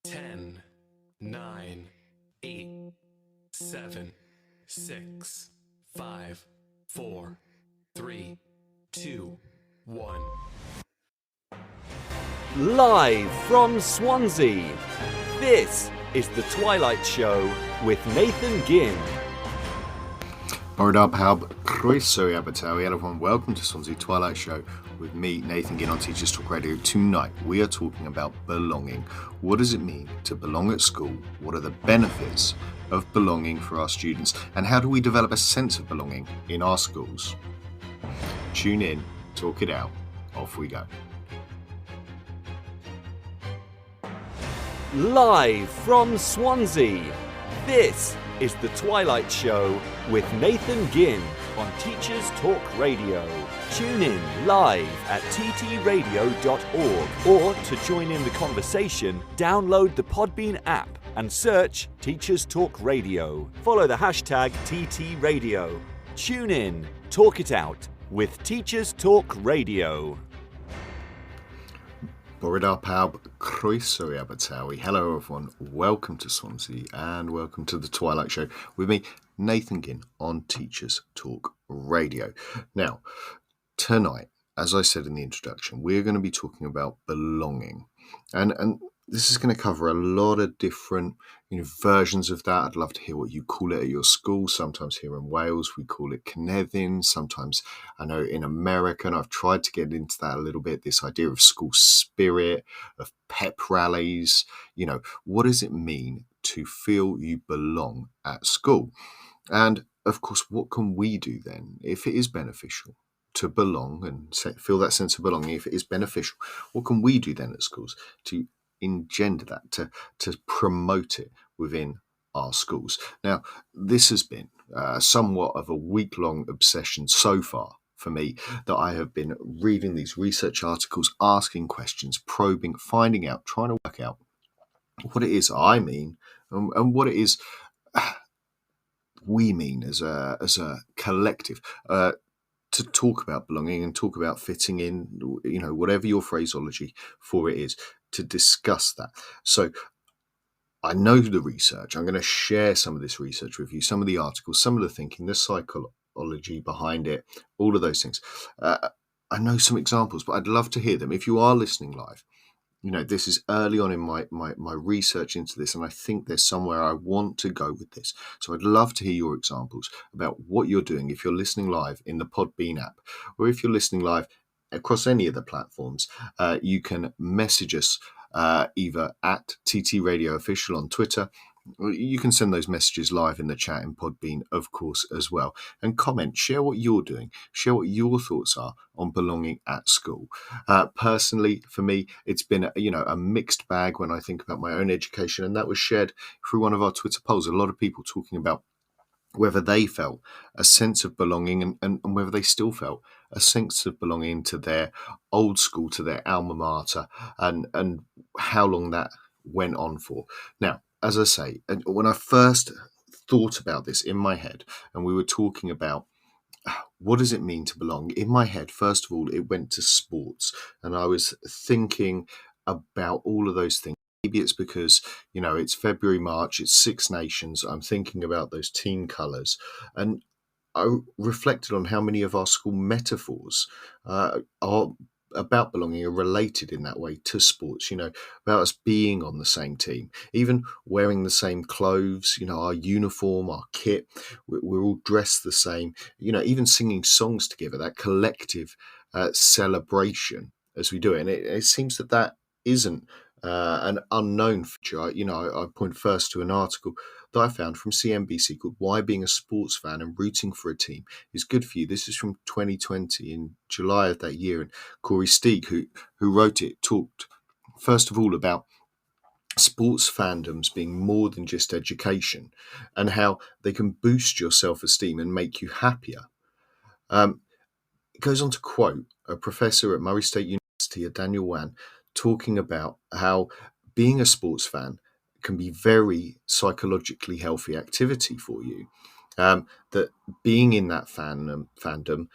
10, 9, 8, 7, 6, 5, 4, 3, 2, 1. Live from Swansea, this is the Twilight Show with Nathan Gynn. Boardab Hab, Croeso Abertawe, everyone, welcome to Swansea Twilight Show with me, Nathan Gynn, on Teachers Talk Radio. Tonight, we are talking about belonging. What does it mean to belong at school? What are the benefits of belonging for our students? And how do we develop a sense of belonging in our schools? Tune in, talk it out, off we go. Live from Swansea, this is the Twilight Show with Nathan Gynn on Teachers Talk Radio. Tune in live at ttradio.org, or to join in the conversation, download the Podbean app and search Teachers Talk Radio. Follow the hashtag TTRadio. Tune in, talk it out with Teachers Talk Radio. Boridar Pab, Croeso Abertawe. Hello everyone, welcome to Swansea and welcome to the Twilight Show with me, Nathan Gynn, on Teachers Talk Radio. Now, tonight, as I said in the introduction, we're going to be talking about belonging. And this is going to cover a lot of different versions of that. I'd love to hear what you call it at your school. Sometimes here in Wales, we call it cynefin. Sometimes I know in America, and I've tried to get into that a little bit, this idea of school spirit, of pep rallies. What does it mean to feel you belong at school? And of course, what can we do then if it is beneficial to belong and feel that sense of belonging? If it is beneficial, what can we do then at schools to engender that, to promote it within our schools? Now, this has been somewhat of a week-long obsession so far for me, that I have been reading these research articles, asking questions, probing, finding out, trying to work out what it is I mean and what it is we mean as a collective, to talk about belonging and talk about fitting in, whatever your phraseology for it is, to discuss that. So I know the research. I'm going to share some of this research with you, some of the articles, some of the thinking, the psychology behind it, all of those things. I know some examples, but I'd love to hear them. If you are listening live, this is early on in my research into this, and I think there's somewhere I want to go with this. So I'd love to hear your examples about what you're doing if you're listening live in the Podbean app, or if you're listening live across any of the platforms. You can message us either at TT Radio Official on Twitter. You can send those messages live in the chat in Podbean, of course, as well. And comment, share what you're doing, share what your thoughts are on belonging at school. Personally, for me, it's been a mixed bag when I think about my own education, and that was shared through one of our Twitter polls. A lot of people talking about whether they felt a sense of belonging and whether they still felt a sense of belonging to their old school, to their alma mater, and how long that went on for. Now, as I say, when I first thought about this in my head, and we were talking about what does it mean to belong, in my head, first of all, it went to sports, and I was thinking about all of those things. Maybe it's because, it's February, March, it's Six Nations. I'm thinking about those team colours. And I reflected on how many of our school metaphors are about belonging, are related in that way to sports, about us being on the same team, even wearing the same clothes, our uniform, our kit, we're all dressed the same, even singing songs together, that collective celebration as we do it. And it seems that isn't an unknown feature. I point first to an article that I found from CNBC called "Why Being a Sports Fan and Rooting for a Team is Good for You." This is from 2020, in July of that year. And Corey Steig, who wrote it, talked first of all about sports fandoms being more than just education, and how they can boost your self-esteem and make you happier. It goes on to quote a professor at Murray State University, Daniel Wan, talking about how being a sports fan can be very psychologically healthy activity for you. That being in that fandom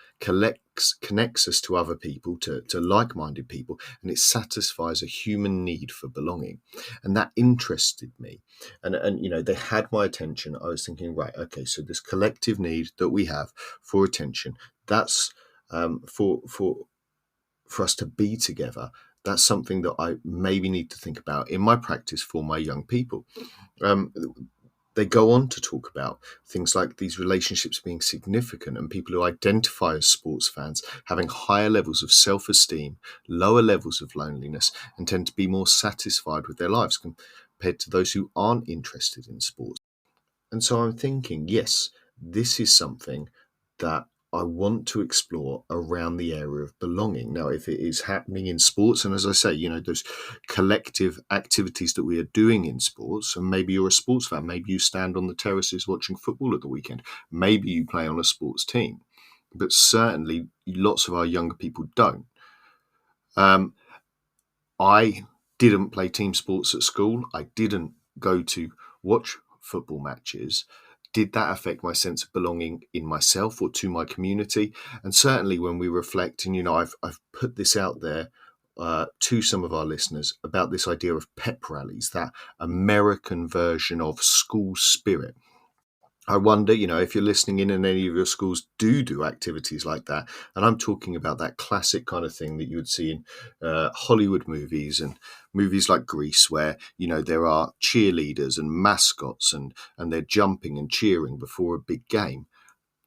connects us to other people, to like-minded people, and it satisfies a human need for belonging. And that interested me. And they had my attention. I was thinking, right, okay, so this collective need that we have for attention, that's for us to be together. That's something that I maybe need to think about in my practice for my young people. They go on to talk about things like these relationships being significant, and people who identify as sports fans having higher levels of self-esteem, lower levels of loneliness, and tend to be more satisfied with their lives compared to those who aren't interested in sports. And so I'm thinking, yes, this is something that I want to explore around the area of belonging. Now, if it is happening in sports, and as I say, those collective activities that we are doing in sports, and maybe you're a sports fan, maybe you stand on the terraces watching football at the weekend, maybe you play on a sports team, but certainly lots of our younger people don't. I didn't play team sports at school. I didn't go to watch football matches. Did that affect my sense of belonging in myself or to my community? And certainly when we reflect, and I've put this out there to some of our listeners about this idea of pep rallies, that American version of school spirit. I wonder, if you're listening in and any of your schools do activities like that. And I'm talking about that classic kind of thing that you would see in Hollywood movies and movies like Grease, where, there are cheerleaders and mascots and they're jumping and cheering before a big game.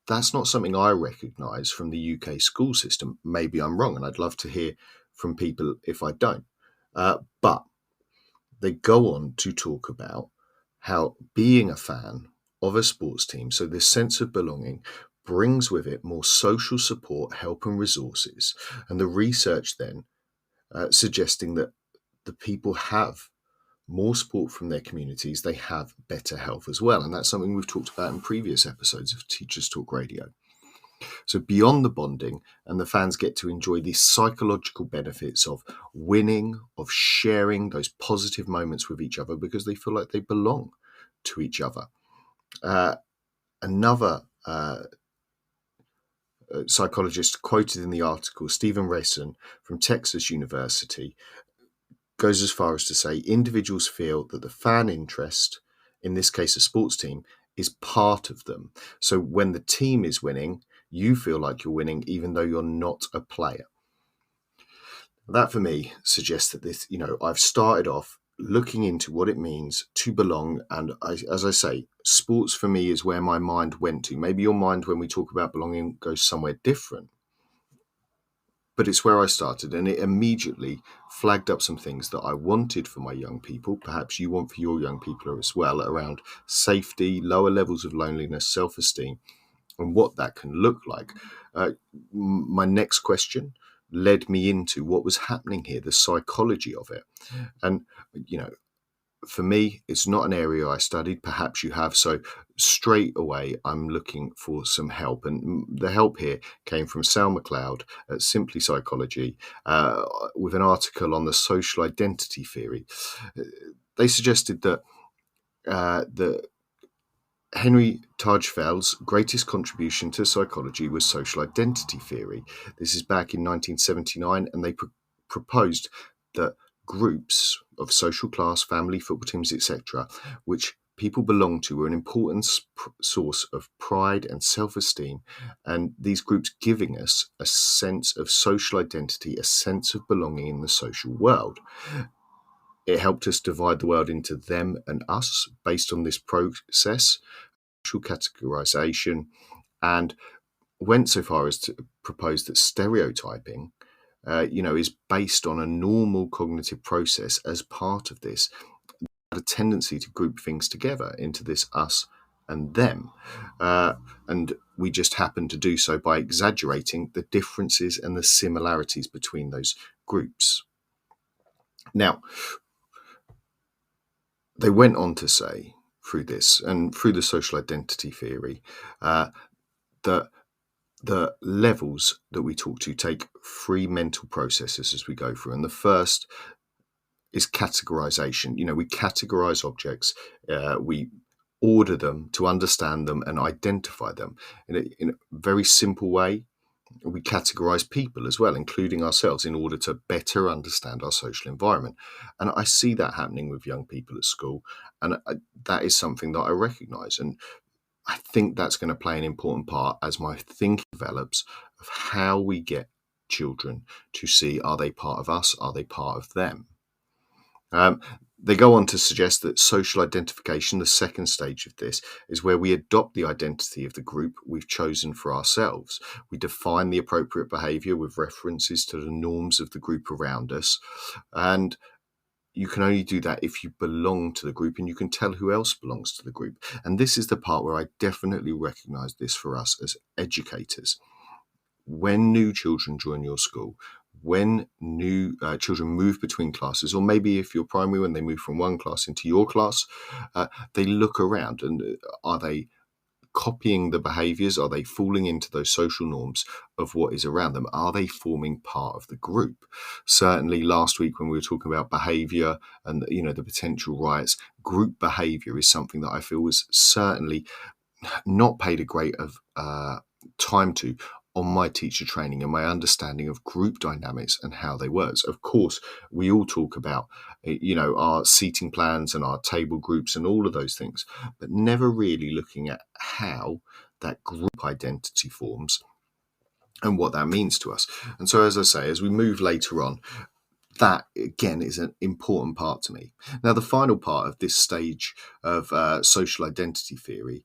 That's not something I recognise from the UK school system. Maybe I'm wrong, and I'd love to hear from people if I don't. But they go on to talk about how being a fan of a sports team, so this sense of belonging, brings with it more social support, help and resources. And the research then suggesting that the people have more support from their communities, they have better health as well. And that's something we've talked about in previous episodes of Teachers Talk Radio. So beyond the bonding, and the fans get to enjoy these psychological benefits of winning, of sharing those positive moments with each other because they feel like they belong to each other. Another psychologist quoted in the article, Stephen Resson from Texas University, goes as far as to say individuals feel that the fan interest, in this case a sports team, is part of them. So when the team is winning, you feel like you're winning even though you're not a player. That for me suggests that this, I've started off looking into what it means to belong. And as I say, sports for me is where my mind went to. Maybe your mind, when we talk about belonging, goes somewhere different. But it's where I started, and it immediately flagged up some things that I wanted for my young people, perhaps you want for your young people as well, around safety, lower levels of loneliness, self-esteem, and what that can look like. My next question led me into what was happening here, the psychology of it. And, for me, it's not an area I studied. Perhaps you have. So straight away, I'm looking for some help. And the help here came from Sal McLeod at Simply Psychology with an article on the social identity theory. They suggested that Henry Tajfeld's greatest contribution to psychology was social identity theory. This is back in 1979, and they proposed that groups of social class, family, football teams, etc., which people belong to, were an important source of pride and self-esteem, and these groups giving us a sense of social identity, a sense of belonging in the social world. It helped us divide the world into them and us based on this process, social categorization, and went so far as to propose that stereotyping is based on a normal cognitive process. As part of this, a tendency to group things together into this us and them. And we just happen to do so by exaggerating the differences and the similarities between those groups. Now, they went on to say through this and through the social identity theory that the levels that we talk to take three mental processes as we go through. And the first is categorization. We categorize objects, we order them to understand them and identify them in a very simple way. We categorize people as well, including ourselves, in order to better understand our social environment. And I see that happening with young people at school. And that is something that I recognize. And I think that's going to play an important part as my thinking develops of how we get children to see, are they part of us? Are they part of them? They go on to suggest that social identification, the second stage of this, is where we adopt the identity of the group we've chosen for ourselves. We define the appropriate behaviour with references to the norms of the group around us. And you can only do that if you belong to the group and you can tell who else belongs to the group. And this is the part where I definitely recognise this for us as educators. When new children join your school, when new children move between classes, or maybe if you're primary, when they move from one class into your class, they look around and are they copying the behaviours? Are they falling into those social norms of what is around them? Are they forming part of the group? Certainly last week when we were talking about behaviour and the potential riots, group behaviour is something that I feel was certainly not paid a great of time to on my teacher training and my understanding of group dynamics and how they work. Of course, we all talk about, our seating plans and our table groups and all of those things, but never really looking at how that group identity forms and what that means to us. And so, as I say, as we move later on, that again is an important part to me. Now, the final part of this stage of social identity theory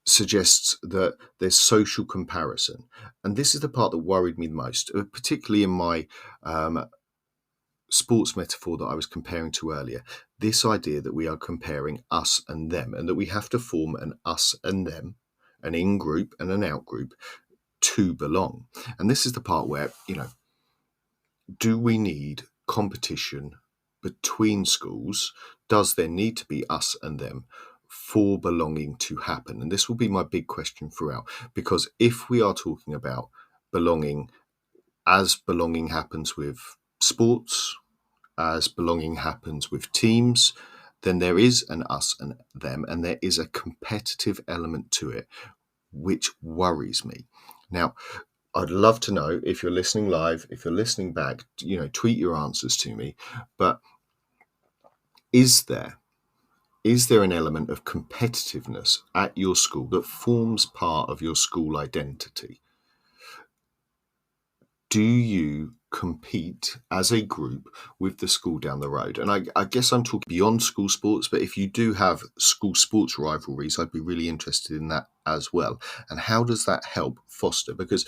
suggests that there's social comparison. And this is the part that worried me the most, particularly in my sports metaphor that I was comparing to earlier. This idea that we are comparing us and them, and that we have to form an us and them, an in-group and an out-group to belong. And this is the part where, do we need competition between schools? Does there need to be us and them for belonging to happen? And this will be my big question throughout, because if we are talking about belonging as belonging happens with sports, as belonging happens with teams, then there is an us and them, and there is a competitive element to it, which worries me. Now, I'd love to know if you're listening live, if you're listening back, tweet your answers to me. But is there an element of competitiveness at your school that forms part of your school identity? Do you compete as a group with the school down the road? And I guess I'm talking beyond school sports, but if you do have school sports rivalries, I'd be really interested in that as well. And how does that help foster? Because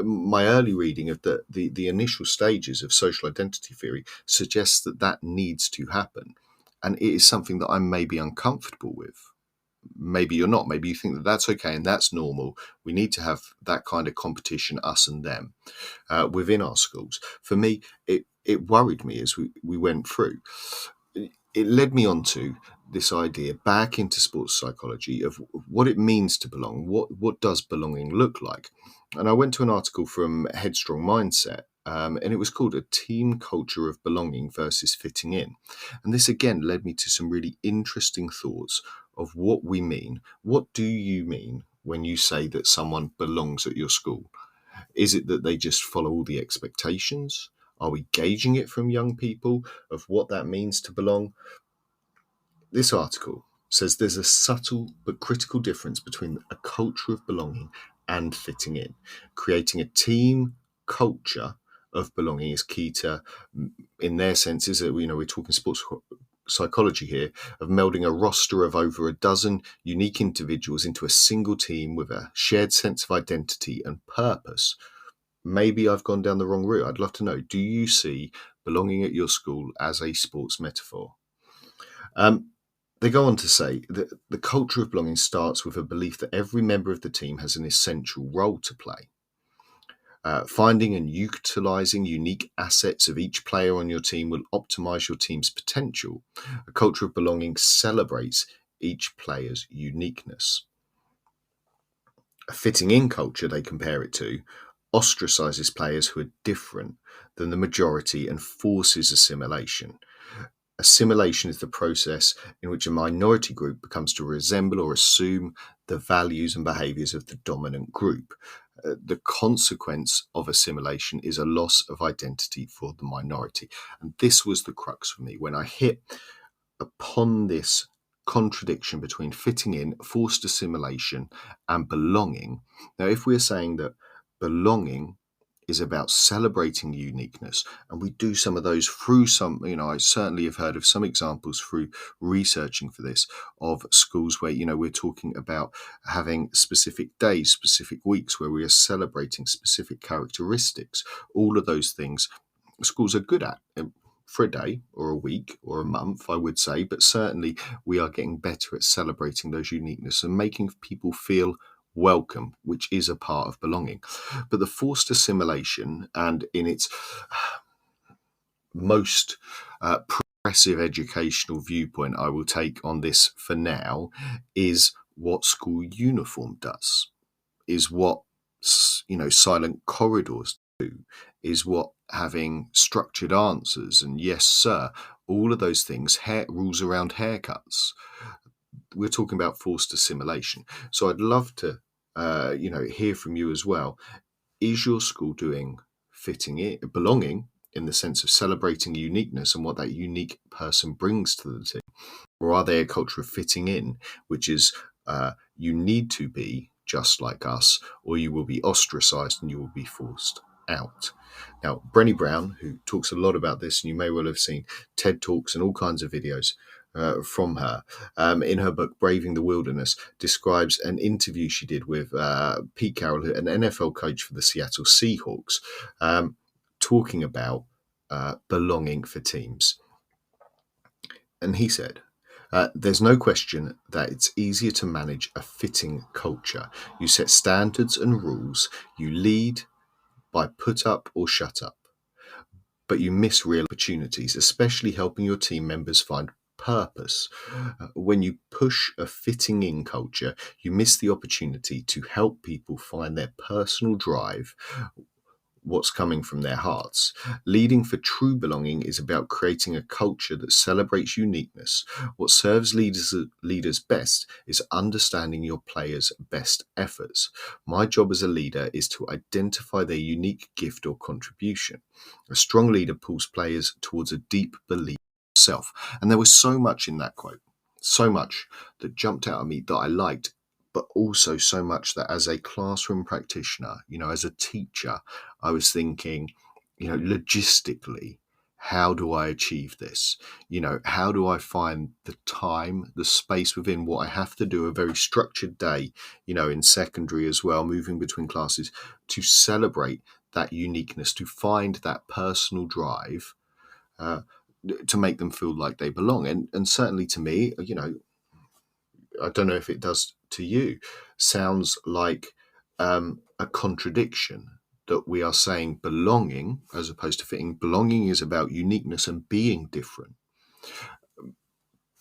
my early reading of the initial stages of social identity theory suggests that needs to happen. And it is something that I may be uncomfortable with. Maybe you're not. Maybe you think that that's okay and that's normal. We need to have that kind of competition, us and them, within our schools. For me, it worried me as we went through. It led me on to this idea back into sports psychology of what it means to belong. What does belonging look like? And I went to an article from Headstrong Mindset, and it was called A Team Culture of Belonging versus Fitting In. And this again led me to some really interesting thoughts of what we mean. What do you mean when you say that someone belongs at your school? Is it that they just follow all the expectations? Are we gauging it from young people of what that means to belong? This article says there's a subtle but critical difference between a culture of belonging and fitting in. Creating a team culture of belonging is key to, in their senses, we're talking sports psychology here, of melding a roster of over a dozen unique individuals into a single team with a shared sense of identity and purpose. Maybe I've gone down the wrong route. I'd love to know, do you see belonging at your school as a sports metaphor? They go on to say that the culture of belonging starts with a belief that every member of the team has an essential role to play. Finding and utilising unique assets of each player on your team will optimise your team's potential. A culture of belonging celebrates each player's uniqueness. A fitting in culture, they compare it to, ostracises players who are different than the majority and forces assimilation. Assimilation is the process in which a minority group becomes to resemble or assume the values and behaviours of the dominant group. The consequence of assimilation is a loss of identity for the minority. And this was the crux for me when I hit upon this contradiction between fitting in, forced assimilation, and belonging. Now, if we're saying that belonging is about celebrating uniqueness, and we do some of those through some, I certainly have heard of some examples through researching for this of schools where, we're talking about having specific days, specific weeks where we are celebrating specific characteristics. All of those things schools are good at for a day or a week or a month, I would say, but certainly we are getting better at celebrating those uniqueness and making people feel welcome, which is a part of belonging. But the forced assimilation, and in its most progressive educational viewpoint I will take on this for now, is what school uniform does, is what silent corridors do, is what having structured answers and yes sir, all of those things, rules around haircuts. We're talking about forced assimilation. So I'd love to hear from you as well. Is your school doing fitting in, belonging, in the sense of celebrating uniqueness and what that unique person brings to the team? Or are they a culture of fitting in, which is you need to be just like us, or you will be ostracized and you will be forced out? Now, Brené Brown, who talks a lot about this, and you may well have seen TED Talks and all kinds of videos from her, in her book Braving the Wilderness, describes an interview she did with Pete Carroll, an NFL coach for the Seattle Seahawks, talking about belonging for teams. And he said, there's no question that it's easier to manage a fitting culture. You set standards and rules. You lead by put up or shut up. But you miss real opportunities, especially helping your team members find purpose. When you push a fitting in culture, you miss the opportunity to help people find their personal drive, what's coming from their hearts. Leading for true belonging is about creating a culture that celebrates uniqueness. What serves leaders best is understanding your players' best efforts. My job as a leader is to identify their unique gift or contribution. A strong leader pulls players towards a deep belief in self. And there was so much in that quote, so much that jumped out at me that I liked, but also so much that as a classroom practitioner, as a teacher, I was thinking, logistically, how do I achieve this? How do I find the time, the space within what I have to do, a very structured day, in secondary as well, moving between classes, to celebrate that uniqueness, to find that personal drive, to make them feel like they belong. And certainly to me, I don't know if it does to you, sounds like a contradiction, that we are saying belonging as opposed to fitting. Belonging is about uniqueness and being different,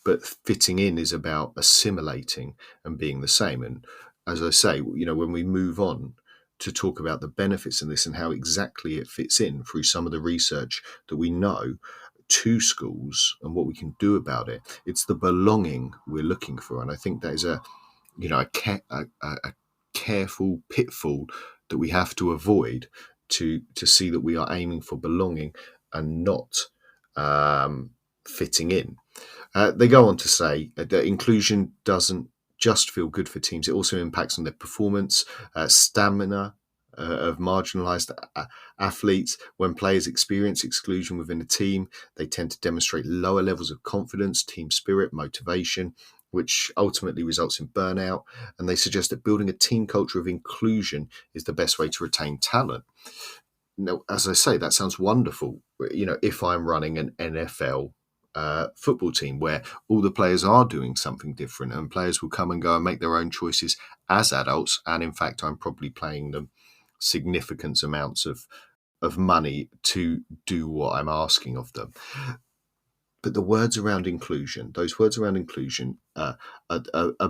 but fitting in is about assimilating and being the same. And as I say, when we move on to talk about the benefits in this and how exactly it fits in through some of the research that we know to schools and what we can do about it, it's the belonging we're looking for. And I think that is a careful pitfall that we have to avoid, to see that we are aiming for belonging and not fitting in. They go on to say that inclusion doesn't just feel good for teams, it also impacts on their performance, stamina of marginalized athletes. When players experience exclusion within a team, they tend to demonstrate lower levels of confidence, team spirit, motivation, which ultimately results in burnout. And they suggest that building a team culture of inclusion is the best way to retain talent. Now, as I say, that sounds wonderful. If I'm running an NFL football team where all the players are doing something different, and players will come and go and make their own choices as adults, and in fact, I'm probably paying them significant amounts of money to do what I'm asking of them. But the words around inclusion, those words around inclusion are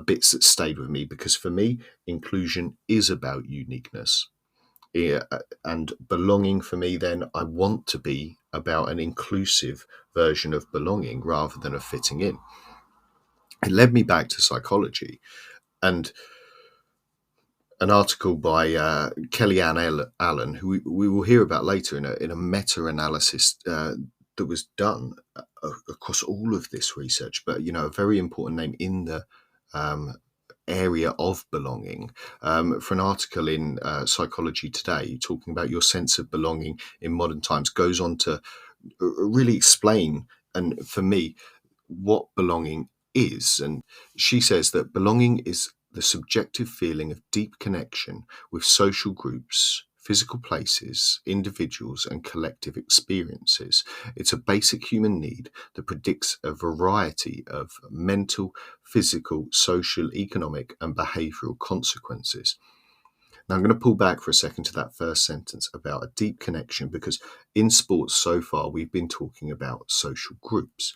bits that stayed with me, because for me, inclusion is about uniqueness. And belonging for me, then, I want to be about an inclusive version of belonging rather than a fitting in. It led me back to psychology. And an article by Kellyanne Allen, who we will hear about later in a meta-analysis that was done across all of this research, but a very important name in the area of belonging, for an article in Psychology Today talking about your sense of belonging in modern times, goes on to really explain, and for me, what belonging is. And she says that belonging is the subjective feeling of deep connection with social groups, physical places, individuals, and collective experiences. It's a basic human need that predicts a variety of mental, physical, social, economic, and behavioral consequences. Now, I'm going to pull back for a second to that first sentence about a deep connection, because in sports so far, we've been talking about social groups.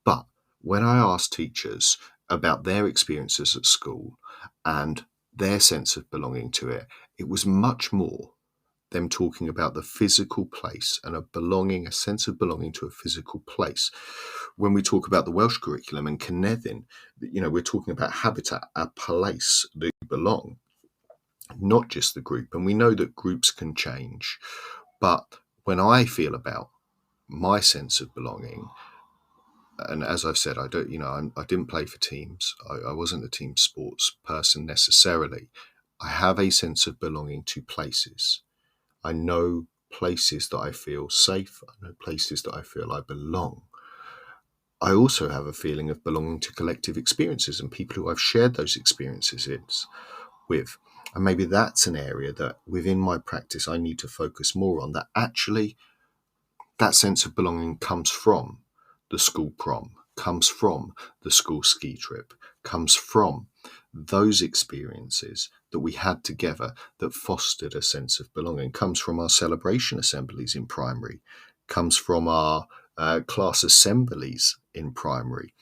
But when I asked teachers about their experiences at school and their sense of belonging to it, it was much more them talking about the physical place and a sense of belonging to a physical place. When we talk about the Welsh curriculum and Cynefin, we're talking about habitat, a place that you belong, not just the group. And we know that groups can change. But when I feel about my sense of belonging, and as I've said, I didn't play for teams. I wasn't a team sports person necessarily. I have a sense of belonging to places. I know places that I feel safe. I know places that I feel I belong. I also have a feeling of belonging to collective experiences and people who I've shared those experiences with. And maybe that's an area that within my practice I need to focus more on, that actually that sense of belonging comes from the school prom, comes from the school ski trip, comes from those experiences that we had together that fostered a sense of belonging, comes from our celebration assemblies in primary, comes from our class assemblies in primary.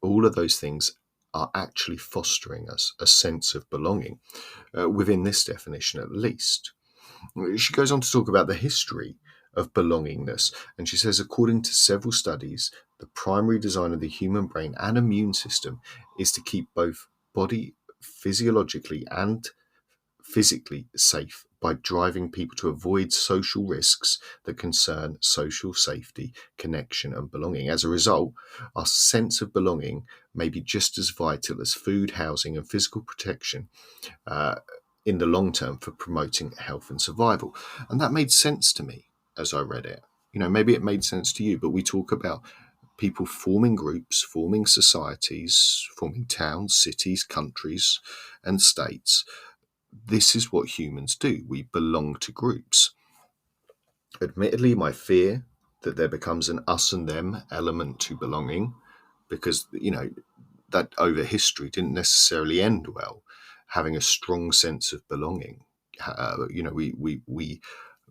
All of those things are actually fostering us a sense of belonging, within this definition at least. She goes on to talk about the history of belongingness, and she says, according to several studies, the primary design of the human brain and immune system is to keep both body physiologically and physically safe by driving people to avoid social risks that concern social safety, connection, and belonging. As a result, our sense of belonging may be just as vital as food, housing, and physical protection in the long term for promoting health and survival. And that made sense to me as I read it. Maybe it made sense to you, but we talk about people forming groups, forming societies, forming towns, cities, countries, and states. This is what humans do. We belong to groups. Admittedly, my fear that there becomes an us and them element to belonging, because, that over history didn't necessarily end well, having a strong sense of belonging. We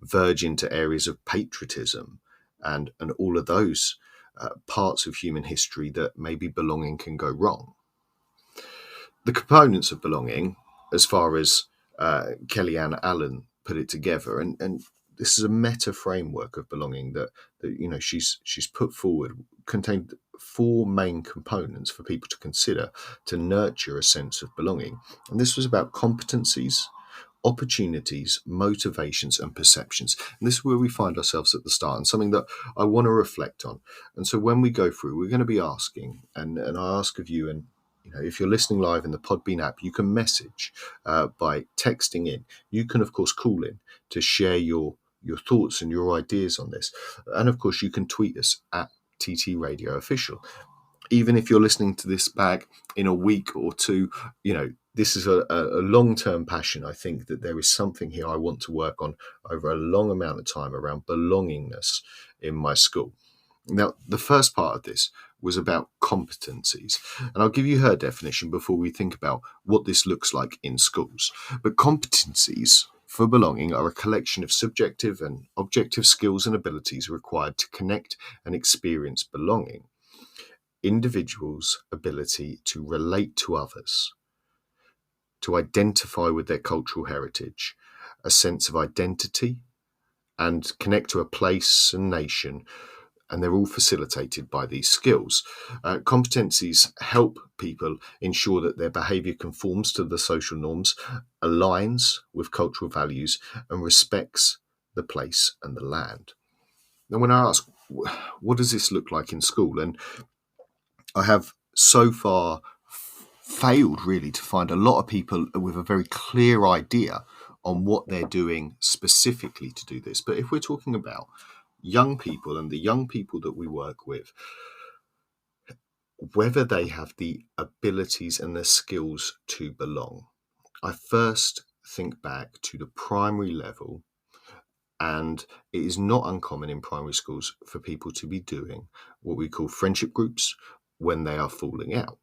verge into areas of patriotism and all of those parts of human history that maybe belonging can go wrong. The components of belonging, as far as Kellyanne Allen put it together, and this is a meta framework of belonging that she's put forward, contained 4 main components for people to consider to nurture a sense of belonging. And this was about competencies, opportunities, motivations, and perceptions. And this is where we find ourselves at the start, and something that I want to reflect on. And so when we go through, we're going to be asking, and I ask of you, and if you're listening live in the Podbean app, you can message by texting in. You can, of course, call in to share your thoughts and your ideas on this. And of course, you can tweet us at TT Radio Official. Even if you're listening to this back in a week or two, this is a long-term passion. I think that there is something here I want to work on over a long amount of time around belongingness in my school. Now, the first part of this was about competencies, and I'll give you her definition before we think about what this looks like in schools. But competencies for belonging are a collection of subjective and objective skills and abilities required to connect and experience belonging. Individuals' ability to relate to others, to identify with their cultural heritage, a sense of identity, and connect to a place and nation, and they're all facilitated by these skills. Competencies help people ensure that their behaviour conforms to the social norms, aligns with cultural values, and respects the place and the land. Now, when I ask, what does this look like in school? And I have so far failed really to find a lot of people with a very clear idea on what they're doing specifically to do this. But if we're talking about young people and the young people that we work with, whether they have the abilities and the skills to belong, I first think back to the primary level. And it is not uncommon in primary schools for people to be doing what we call friendship groups when they are falling out.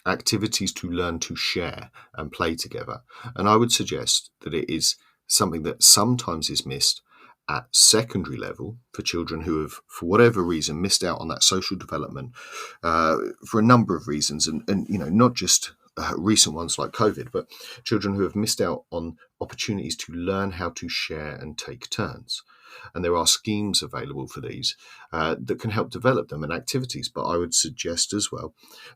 Activities to learn to share and play together. And I would suggest that it is something that sometimes is missed at secondary level for children who have, for whatever reason, missed out on that social development for a number of reasons. And not just recent ones like COVID, but children who have missed out on opportunities to learn how to share and take turns. And there are schemes available for these that can help develop them and activities. But I would suggest as well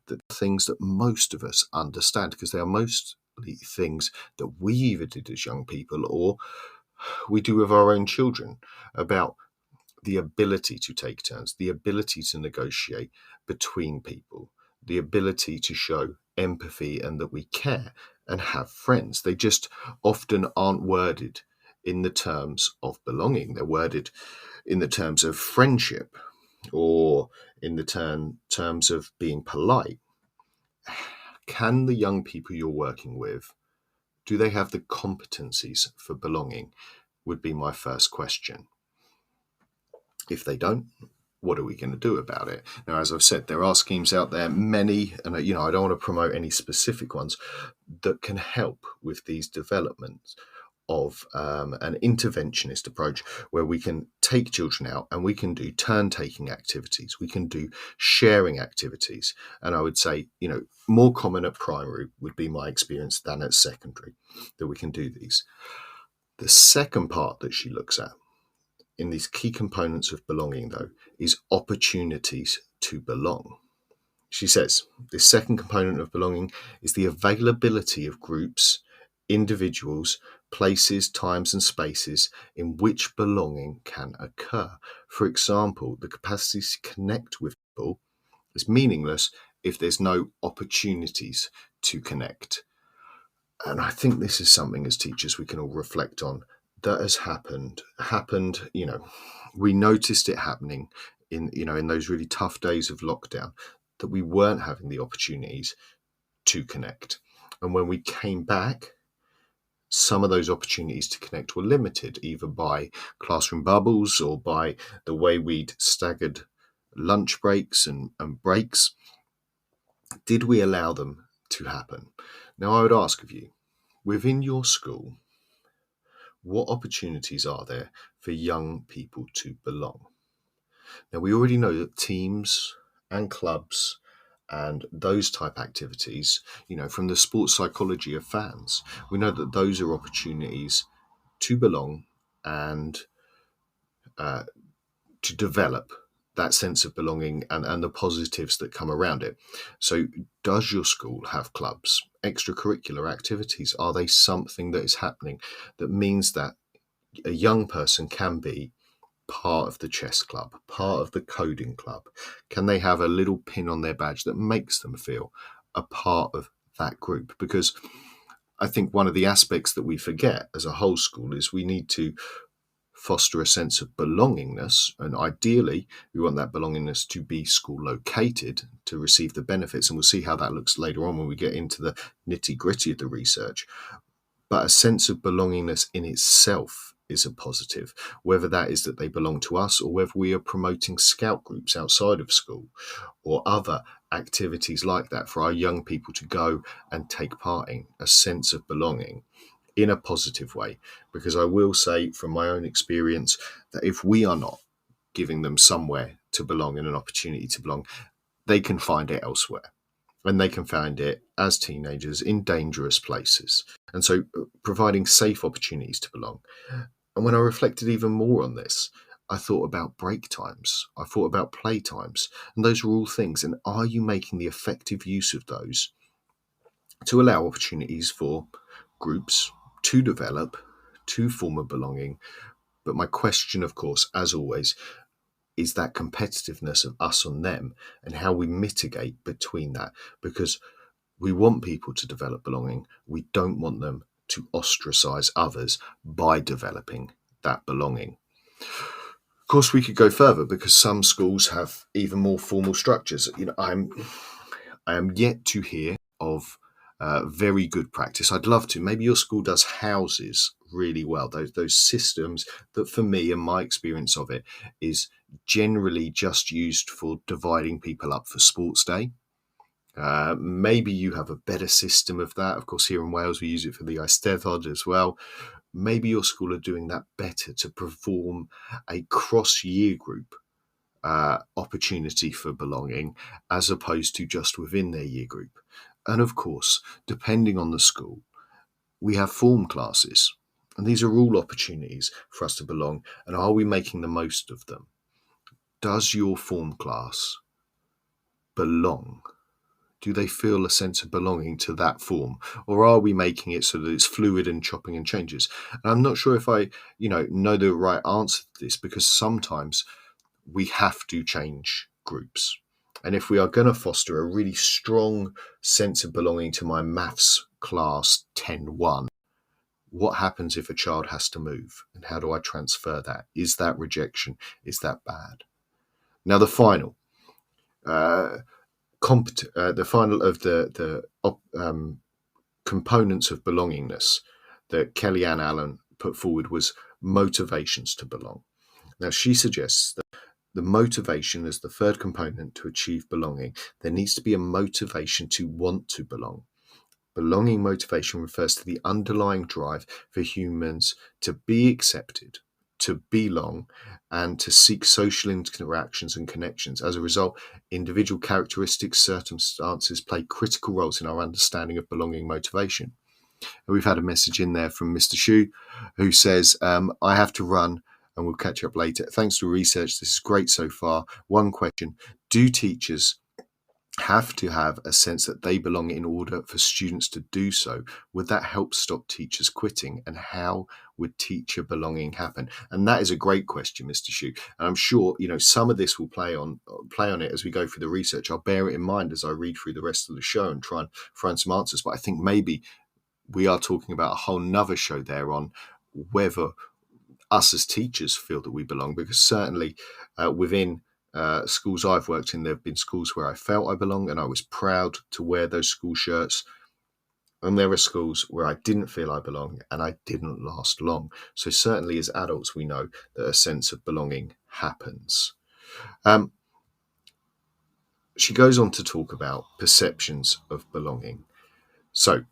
that things that most of us understand, because they are mostly things that we either did as young people or we do with our own children, about the ability to take turns, the ability to negotiate between people, the ability to show empathy and that we care and have friends. They just often aren't worded in the terms of belonging. They're worded in the terms of friendship or in the terms of being polite. Can the young people you're working with, do they have the competencies for belonging, would be my first question. If they don't, what are we going to do about it? Now, as I've said, there are schemes out there, many, and I don't want to promote any specific ones, that can help with these developments of an interventionist approach where we can take children out and we can do turn-taking activities, we can do sharing activities. And I would say, more common at primary would be my experience than at secondary, that we can do these. The second part that she looks at in these key components of belonging, though, is opportunities to belong. She says the second component of belonging is the availability of groups, individuals, places, times and spaces in which belonging can occur. For example, the capacity to connect with people is meaningless if there's no opportunities to connect. And I think this is something as teachers we can all reflect on that has happened, we noticed it happening in those really tough days of lockdown, that we weren't having the opportunities to connect. And when we came back, some of those opportunities to connect were limited, either by classroom bubbles or by the way we'd staggered lunch breaks and breaks. Did we allow them to happen? Now, I would ask of you, within your school, what opportunities are there for young people to belong? Now, we already know that teams and clubs and those type activities, from the sports psychology of fans, we know that those are opportunities to belong and to develop that sense of belonging and the positives that come around it. So does your school have clubs, extracurricular activities? Are they something that is happening that means that a young person can be part of the chess club, part of the coding club? Can they have a little pin on their badge that makes them feel a part of that group? Because I think one of the aspects that we forget as a whole school is we need to foster a sense of belongingness, and ideally we want that belongingness to be school located to receive the benefits, and we'll see how that looks later on when we get into the nitty-gritty of the research. But a sense of belongingness in itself is a positive, whether that is that they belong to us or whether we are promoting scout groups outside of school or other activities like that for our young people to go and take part in, a sense of belonging in a positive way. Because I will say from my own experience that if we are not giving them somewhere to belong and an opportunity to belong, they can find it elsewhere. And they can find it as teenagers in dangerous places. And so providing safe opportunities to belong. And when I reflected even more on this, I thought about break times. I thought about play times. And those are all things. And are you making the effective use of those to allow opportunities for groups to develop, to form a belonging? But my question, of course, as always, is that competitiveness of us on them and how we mitigate between that. Because we want people to develop belonging. We don't want them to ostracize others by developing that belonging. Of course, we could go further because some schools have even more formal structures. I am yet to hear of very good practice. I'd love to. Maybe your school does houses really well. Those systems that, for me and my experience of it, is generally just used for dividing people up for sports day. Maybe you have a better system of that. Of course, here in Wales, we use it for the Eisteddfod as well. Maybe your school are doing that better to perform a cross-year group opportunity for belonging as opposed to just within their year group. And of course, depending on the school, we have form classes. And these are all opportunities for us to belong. And are we making the most of them? Does your form class belong? Do they feel a sense of belonging to that form? Or are we making it so that it's fluid and chopping and changes? And I'm not sure if I, know the right answer to this, because sometimes we have to change groups. And if we are going to foster a really strong sense of belonging to my maths class 10-1, what happens if a child has to move? And how do I transfer that? Is that rejection? Is that bad? Now, the final of the components of belongingness that Kellyanne Allen put forward was motivations to belong. Now, she suggests that the motivation as the third component to achieve belonging, there needs to be a motivation to want to belong. Belonging motivation refers to the underlying drive for humans to be accepted, to belong, and to seek social interactions and connections. As a result, individual characteristics, circumstances play critical roles in our understanding of belonging motivation. And we've had a message in there from Mr. Shu, who says, I have to run and we'll catch up later. Thanks to research, this is great so far. One question: do teachers have to have a sense that they belong in order for students to do so? Would that help stop teachers quitting? And how would teacher belonging happen? And that is a great question, Mr. Shu. And I'm sure, some of this will play on it as we go through the research. I'll bear it in mind as I read through the rest of the show and try and find some answers. But I think maybe we are talking about a whole nother show there on whether us as teachers feel that we belong, because certainly within schools I've worked in, there have been schools where I felt I belong and I was proud to wear those school shirts. And there are schools where I didn't feel I belong and I didn't last long. So certainly as adults, we know that a sense of belonging happens. She goes on to talk about perceptions of belonging. So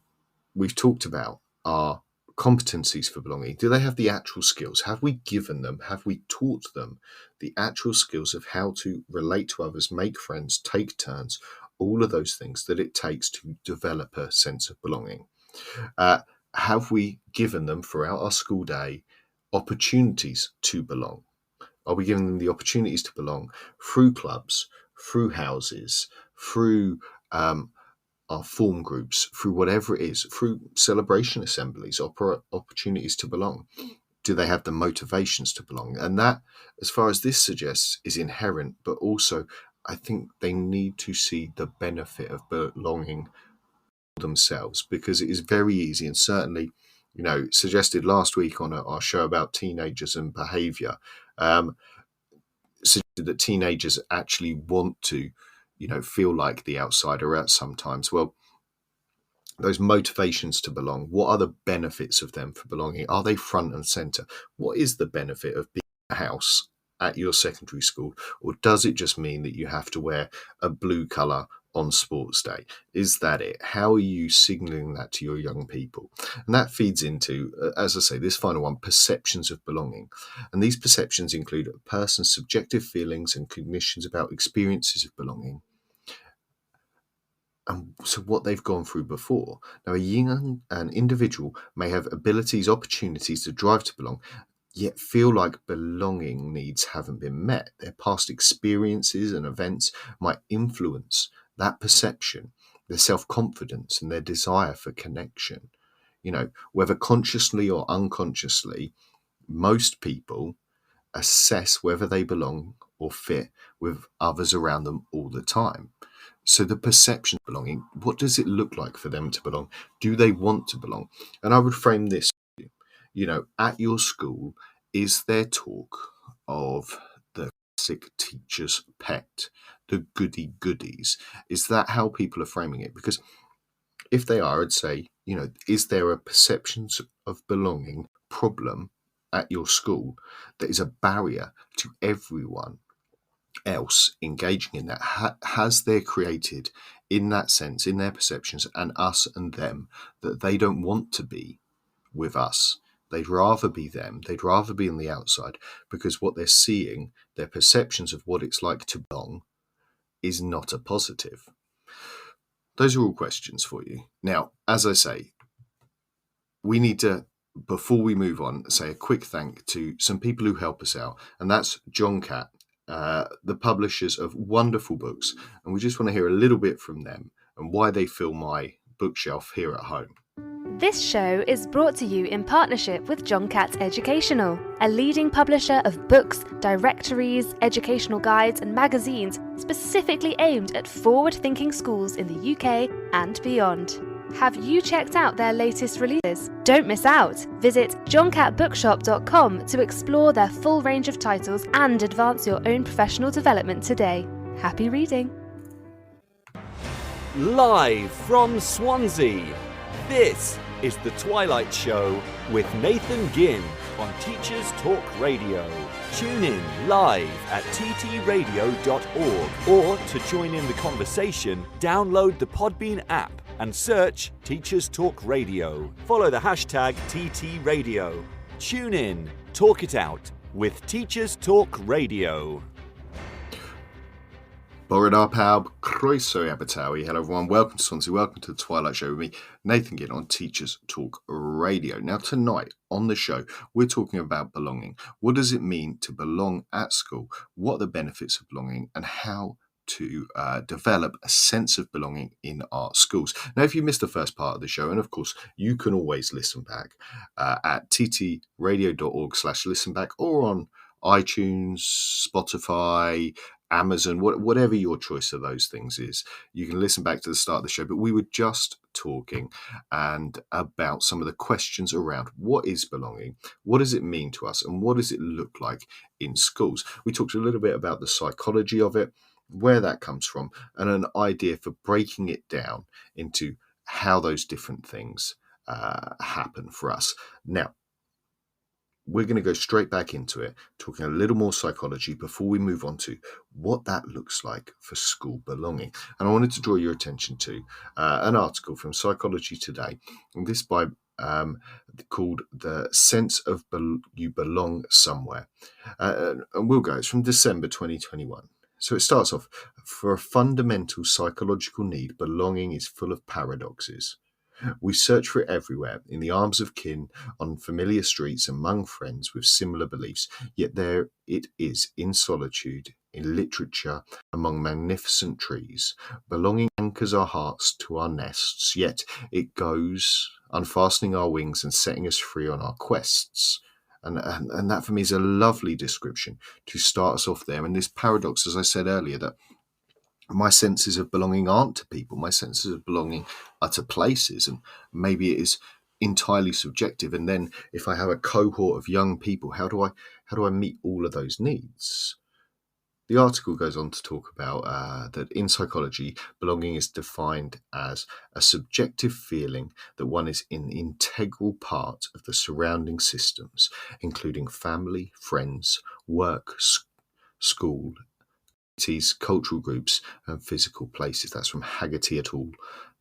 we've talked about our competencies for belonging. Do they have the actual skills? Have we given them, have we taught them the actual skills of how to relate to others, make friends, take turns, all of those things that it takes to develop a sense of belonging? Have we given them throughout our school day opportunities to belong? Are we giving them the opportunities to belong through clubs, through houses, through our form groups, through whatever it is, through celebration assemblies, opportunities to belong? Do they have the motivations to belong? And that, as far as this suggests, is inherent, but also I think they need to see the benefit of belonging themselves, because it is very easy, and certainly, suggested last week on our show about teenagers and behaviour, suggested that teenagers actually want to feel like the outsider out sometimes. Well, those motivations to belong, what are the benefits of them for belonging? Are they front and centre? What is the benefit of being a house at your secondary school? Or does it just mean that you have to wear a blue colour on sports day? Is that it? How are you signalling that to your young people? And that feeds into, as I say, this final one, perceptions of belonging. And these perceptions include a person's subjective feelings and cognitions about experiences of belonging, and so what they've gone through before. Now, an individual may have abilities, opportunities to drive to belong, yet feel like belonging needs haven't been met. Their past experiences and events might influence that perception, their self-confidence and their desire for connection. Whether consciously or unconsciously, most people assess whether they belong or fit with others around them all the time. So the perception of belonging, what does it look like for them to belong? Do they want to belong? And I would frame this, at your school, is there talk of the classic teacher's pet, the goody goodies? Is that how people are framing it? Because if they are, I'd say, is there a perception of belonging problem at your school that is a barrier to everyone else engaging in that? Has there created, in that sense, in their perceptions, and us and them, that they don't want to be with us? They'd rather be them. They'd rather be on the outside, because what they're seeing, their perceptions of what it's like to belong, is not a positive. Those are all questions for you. Now, as I say, we need to, before we move on, say a quick thank to some people who help us out, and that's John Catt, the publishers of wonderful books, and we just want to hear a little bit from them and why they fill my bookshelf here at home. This show is brought to you in partnership with John Catt Educational, a leading publisher of books, directories, educational guides and magazines specifically aimed at forward-thinking schools in the UK and beyond. Have you checked out their latest releases? Don't miss out! Visit johncattbookshop.com to explore their full range of titles and advance your own professional development today. Happy reading! Live from Swansea, this is the Twilight Show with Nathan Gynn on Teachers Talk Radio. Tune in live at ttradio.org, or to join in the conversation, download the Podbean app and search Teachers Talk Radio. Follow the hashtag TTRadio. Tune in, talk it out with Teachers Talk Radio. Borodar Pab, Croeso Abatawi. Hello everyone, welcome to Swansea, welcome to the Twilight Show with me, Nathan Gynn on Teachers Talk Radio. Now tonight on the show, we're talking about belonging. What does it mean to belong at school? What are the benefits of belonging, and how to develop a sense of belonging in our schools? Now, if you missed the first part of the show, and of course, you can always listen back at ttradio.org/listen back, or on iTunes, Spotify, Amazon, whatever your choice of those things is. You can listen back to the start of the show, but we were just talking and about some of the questions around what is belonging, what does it mean to us, and what does it look like in schools. We talked a little bit about the psychology of it, where that comes from, and an idea for breaking it down into how those different things happen for us. Now, we're going to go straight back into it, talking a little more psychology before we move on to what that looks like for school belonging. And I wanted to draw your attention to an article from Psychology Today, and this by called The Sense of You Belong Somewhere. And we'll go, it's from December 2021. So it starts off, for a fundamental psychological need, belonging is full of paradoxes. We search for it everywhere, in the arms of kin, on familiar streets, among friends with similar beliefs, yet there it is in solitude, in literature, among magnificent trees. Belonging anchors our hearts to our nests, yet it goes, unfastening our wings and setting us free on our quests. And that for me is a lovely description to start us off there. And this paradox, as I said earlier, that my senses of belonging aren't to people. My senses of belonging are to places, and maybe it is entirely subjective. And then if I have a cohort of young people, how do I meet all of those needs? The article goes on to talk about that in psychology, belonging is defined as a subjective feeling that one is an integral part of the surrounding systems, including family, friends, work, school, cultural groups and physical places. That's from Haggerty et al.,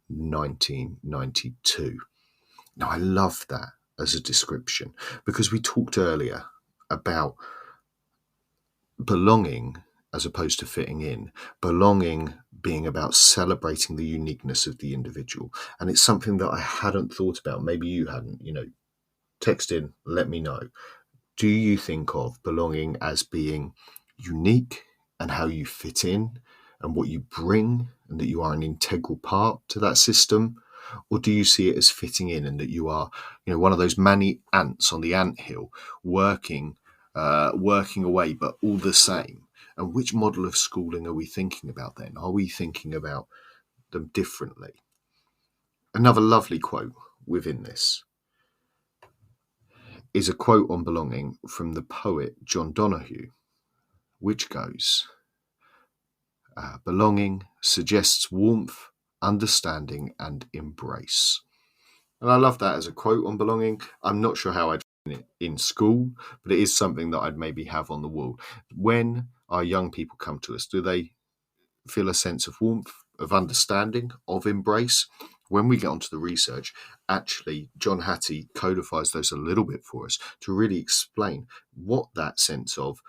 1992. Now, I love that as a description, because we talked earlier about belonging as opposed to fitting in, belonging being about celebrating the uniqueness of the individual. And it's something that I hadn't thought about. Maybe you hadn't, text in, let me know. Do you think of belonging as being unique and how you fit in and what you bring and that you are an integral part to that system? Or do you see it as fitting in and that you are, one of those many ants on the anthill working away, but all the same? And which model of schooling are we thinking about then? Are we thinking about them differently? Another lovely quote within this is a quote on belonging from the poet John Donahue, which goes, belonging suggests warmth, understanding, and embrace. And I love that as a quote on belonging. I'm not sure how I'd find it in school, but it is something that I'd maybe have on the wall. When our young people come to us, do they feel a sense of warmth, of understanding, of embrace? When we get onto the research, actually, John Hattie codifies those a little bit for us to really explain what that sense of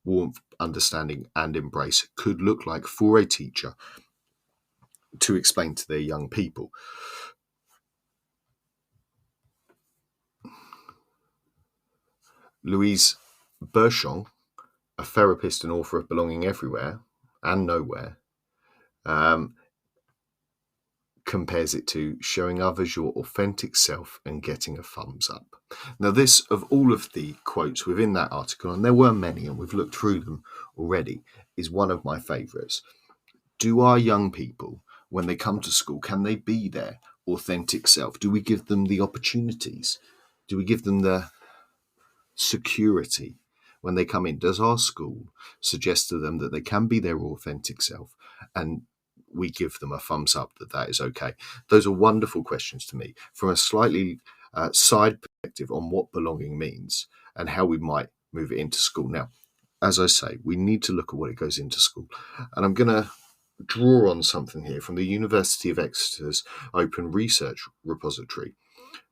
warmth, understanding, and embrace could look like for a teacher to explain to their young people. Louise Berchon, a therapist and author of Belonging Everywhere and Nowhere, compares it to showing others your authentic self and getting a thumbs up. Now, this, of all of the quotes within that article, and there were many and we've looked through them already, is one of my favourites. Do our young people, when they come to school, can they be their authentic self? Do we give them the opportunities? Do we give them the security when they come in? Does our school suggest to them that they can be their authentic self, and we give them a thumbs up that is okay? Those are wonderful questions to me from a slightly side perspective on what belonging means and how we might move it into school. Now, as I say, we need to look at what it goes into school, and I'm going to draw on something here from the University of Exeter's Open Research Repository.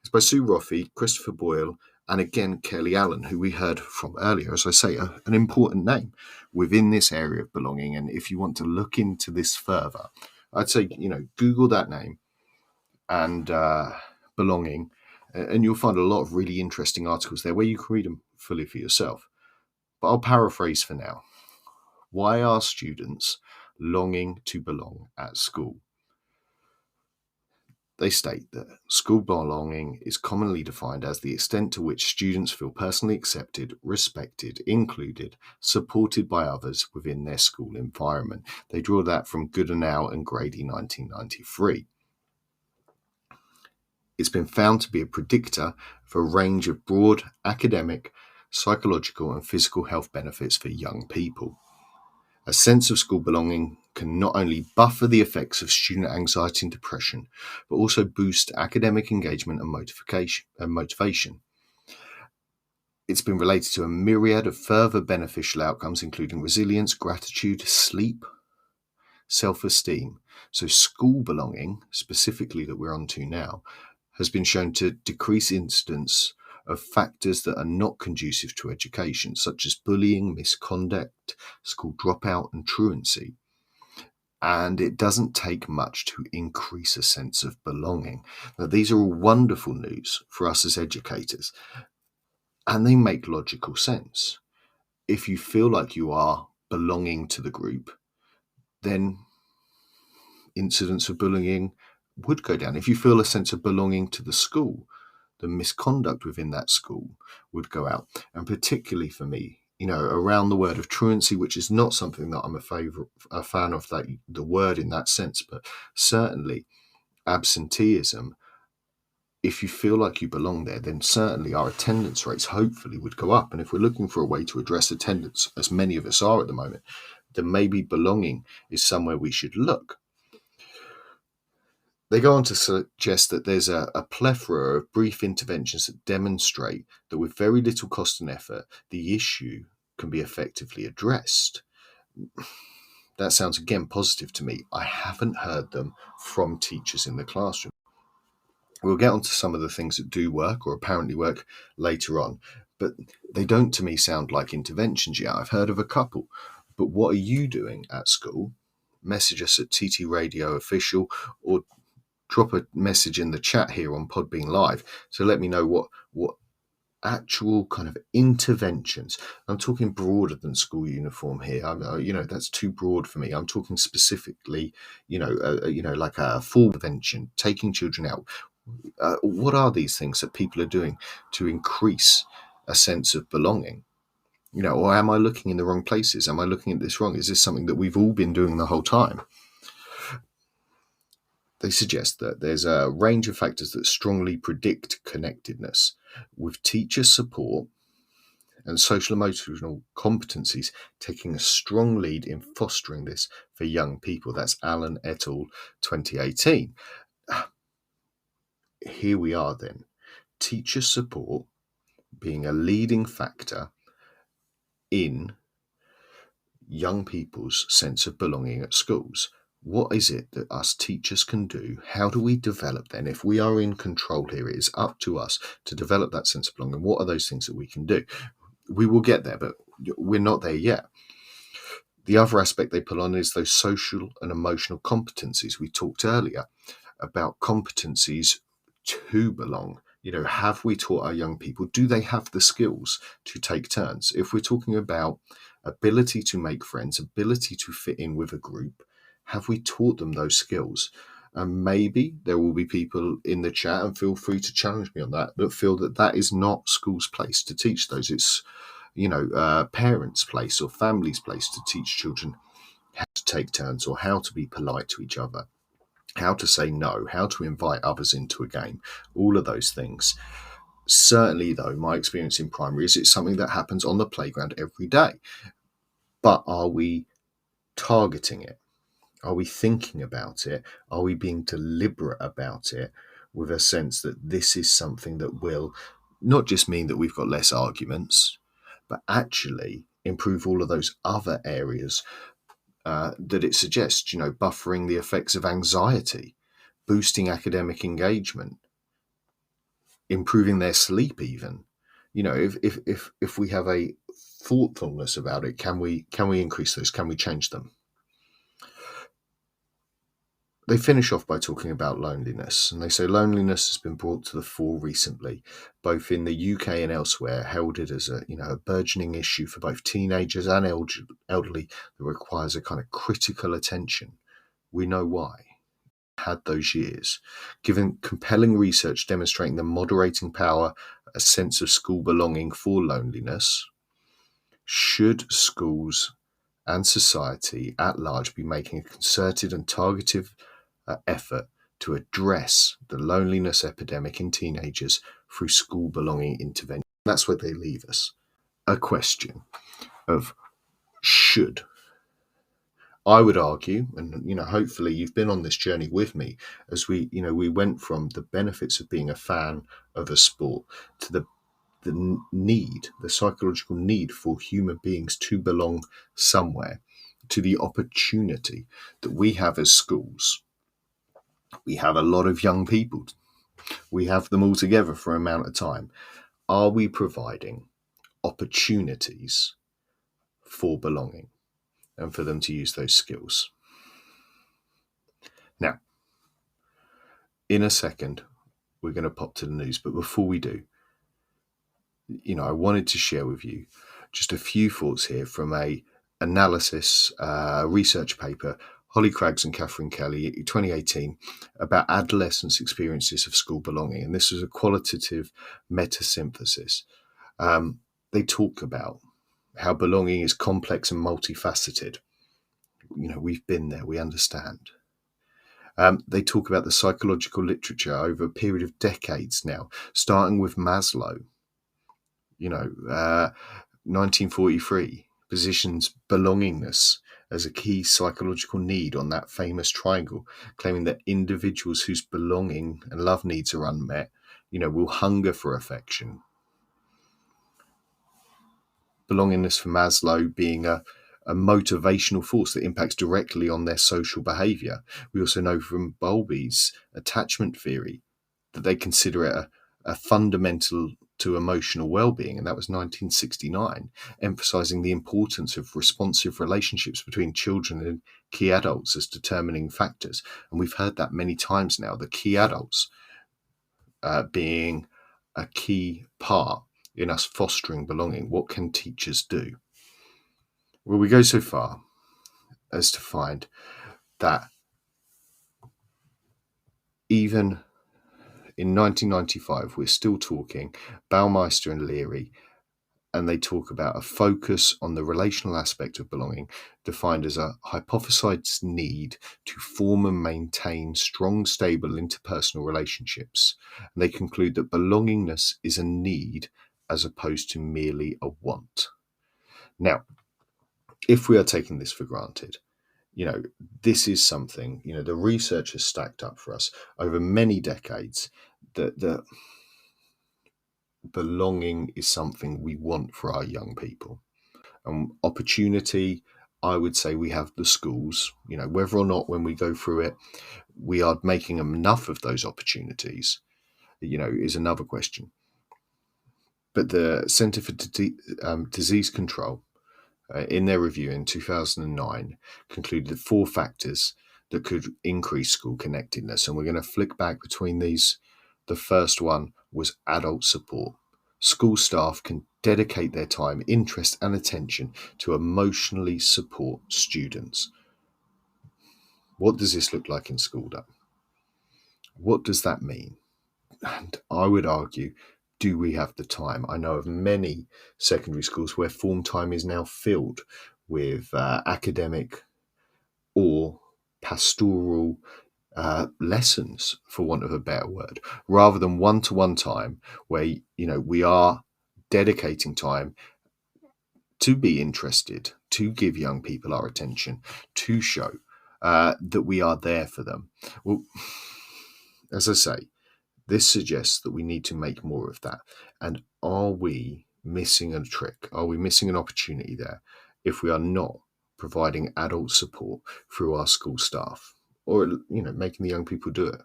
It's by Sue Roffey, Christopher Boyle, and again, Kelly Allen, who we heard from earlier, as I say, an important name within this area of belonging. And if you want to look into this further, I'd say, Google that name and belonging, and you'll find a lot of really interesting articles there where you can read them fully for yourself. But I'll paraphrase for now. Why are students longing to belong at school? They state that school belonging is commonly defined as the extent to which students feel personally accepted, respected, included, supported by others within their school environment. They draw that from Goodenow and Grady 1993. It's been found to be a predictor for a range of broad academic, psychological, and physical health benefits for young people. A sense of school belonging can not only buffer the effects of student anxiety and depression, but also boost academic engagement and motivation. It's been related to a myriad of further beneficial outcomes, including resilience, gratitude, sleep, self-esteem. So school belonging, specifically that we're on to now, has been shown to decrease incidence of factors that are not conducive to education, such as bullying, misconduct, school dropout, and truancy. And it doesn't take much to increase a sense of belonging. Now, these are all wonderful news for us as educators, and they make logical sense. If you feel like you are belonging to the group, then incidents of bullying would go down. If you feel a sense of belonging to the school, the misconduct within that school would go out. And particularly for me, around the word of truancy, which is not something that I'm a fan of the word in that sense, but certainly absenteeism. If you feel like you belong there, then certainly our attendance rates hopefully would go up. And if we're looking for a way to address attendance, as many of us are at the moment, then maybe belonging is somewhere we should look. They go on to suggest that there's a plethora of brief interventions that demonstrate that with very little cost and effort, the issue can be effectively addressed. That sounds, again, positive to me. I haven't heard them from teachers in the classroom. We'll get onto some of the things that do work or apparently work later on, but they don't, to me, sound like interventions yet. I've heard of a couple, but what are you doing at school? Message us at TT Radio Official or drop a message in the chat here on Podbean Live to let me know what actual kind of interventions. I'm talking broader than school uniform here. That's too broad for me. I'm talking specifically, like a fall prevention, taking children out. What are these things that people are doing to increase a sense of belonging? Or am I looking in the wrong places? Am I looking at this wrong? Is this something that we've all been doing the whole time? They suggest that there's a range of factors that strongly predict connectedness, with teacher support and social emotional competencies taking a strong lead in fostering this for young people. That's Allen et al. 2018. Here we are then. Teacher support being a leading factor in young people's sense of belonging at schools. What is it that us teachers can do? How do we develop then? If we are in control here, it is up to us to develop that sense of belonging. What are those things that we can do? We will get there, but we're not there yet. The other aspect they pull on is those social and emotional competencies. We talked earlier about competencies to belong. Have we taught our young people, do they have the skills to take turns? If we're talking about ability to make friends, ability to fit in with a group, have we taught them those skills? And maybe there will be people in the chat, and feel free to challenge me on that feel that is not school's place to teach those. It's, parents' place or families' place to teach children how to take turns or how to be polite to each other, how to say no, how to invite others into a game, all of those things. Certainly, though, my experience in primary is it's something that happens on the playground every day. But are we targeting it? Are we thinking about it? Are we being deliberate about it with a sense that this is something that will not just mean that we've got less arguments, but actually improve all of those other areas that it suggests, buffering the effects of anxiety, boosting academic engagement, improving their sleep even. If we have a thoughtfulness about it, can we increase those? Can we change them? They finish off by talking about loneliness, and they say loneliness has been brought to the fore recently, both in the UK and elsewhere, heralded as a burgeoning issue for both teenagers and elderly that requires a kind of critical attention. We know why. Had those years, given compelling research demonstrating the moderating power, a sense of school belonging for loneliness. Should schools and society at large be making a concerted and targeted effort to address the loneliness epidemic in teenagers through school belonging intervention? That's where they leave us. A question of should. I would argue, and hopefully you've been on this journey with me, as we went from the benefits of being a fan of a sport to the psychological need for human beings to belong somewhere, to the opportunity that we have as schools. We have a lot of young people. We have them all together for an amount of time. Are we providing opportunities for belonging and for them to use those skills? Now, in a second, we're going to pop to the news. But before we do, I wanted to share with you just a few thoughts here from a analysis research paper, Holly Craggs and Catherine Kelly, 2018, about adolescents' experiences of school belonging. And this was a qualitative meta-synthesis. They talk about how belonging is complex and multifaceted. We've been there, we understand. They talk about the psychological literature over a period of decades now, starting with Maslow. 1943 positions belongingness as a key psychological need on that famous triangle, claiming that individuals whose belonging and love needs are unmet, will hunger for affection. Belongingness for Maslow being a motivational force that impacts directly on their social behavior. We also know from Bowlby's attachment theory that they consider it a fundamental to emotional well-being, and that was 1969, emphasizing the importance of responsive relationships between children and key adults as determining factors. And we've heard that many times now, the key adults being a key part in us fostering belonging, what can teachers do? Well, we go so far as to find that even in 1995, we're still talking Baumeister and Leary, and they talk about a focus on the relational aspect of belonging, defined as a hypothesized need to form and maintain strong, stable interpersonal relationships. And they conclude that belongingness is a need as opposed to merely a want. Now, if we are taking this for granted, this is something, the research has stacked up for us over many decades that belonging is something we want for our young people. Opportunity, I would say we have the schools, whether or not when we go through it, we are making enough of those opportunities, is another question. But the Centre for Disease Control, in their review in 2009, concluded 4 factors that could increase school connectedness. And we're going to flick back between these. The first one was adult support. School staff can dedicate their time, interest, and attention to emotionally support students. What does this look like in school, though? What does that mean? And I would argue, do we have the time? I know of many secondary schools where form time is now filled with academic or pastoral lessons, for want of a better word, rather than one-to-one time where we are dedicating time to be interested, to give young people our attention, to show that we are there for them. Well, as I say, this suggests that we need to make more of that. And are we missing a trick? Are we missing an opportunity there if we are not providing adult support through our school staff, or making the young people do it,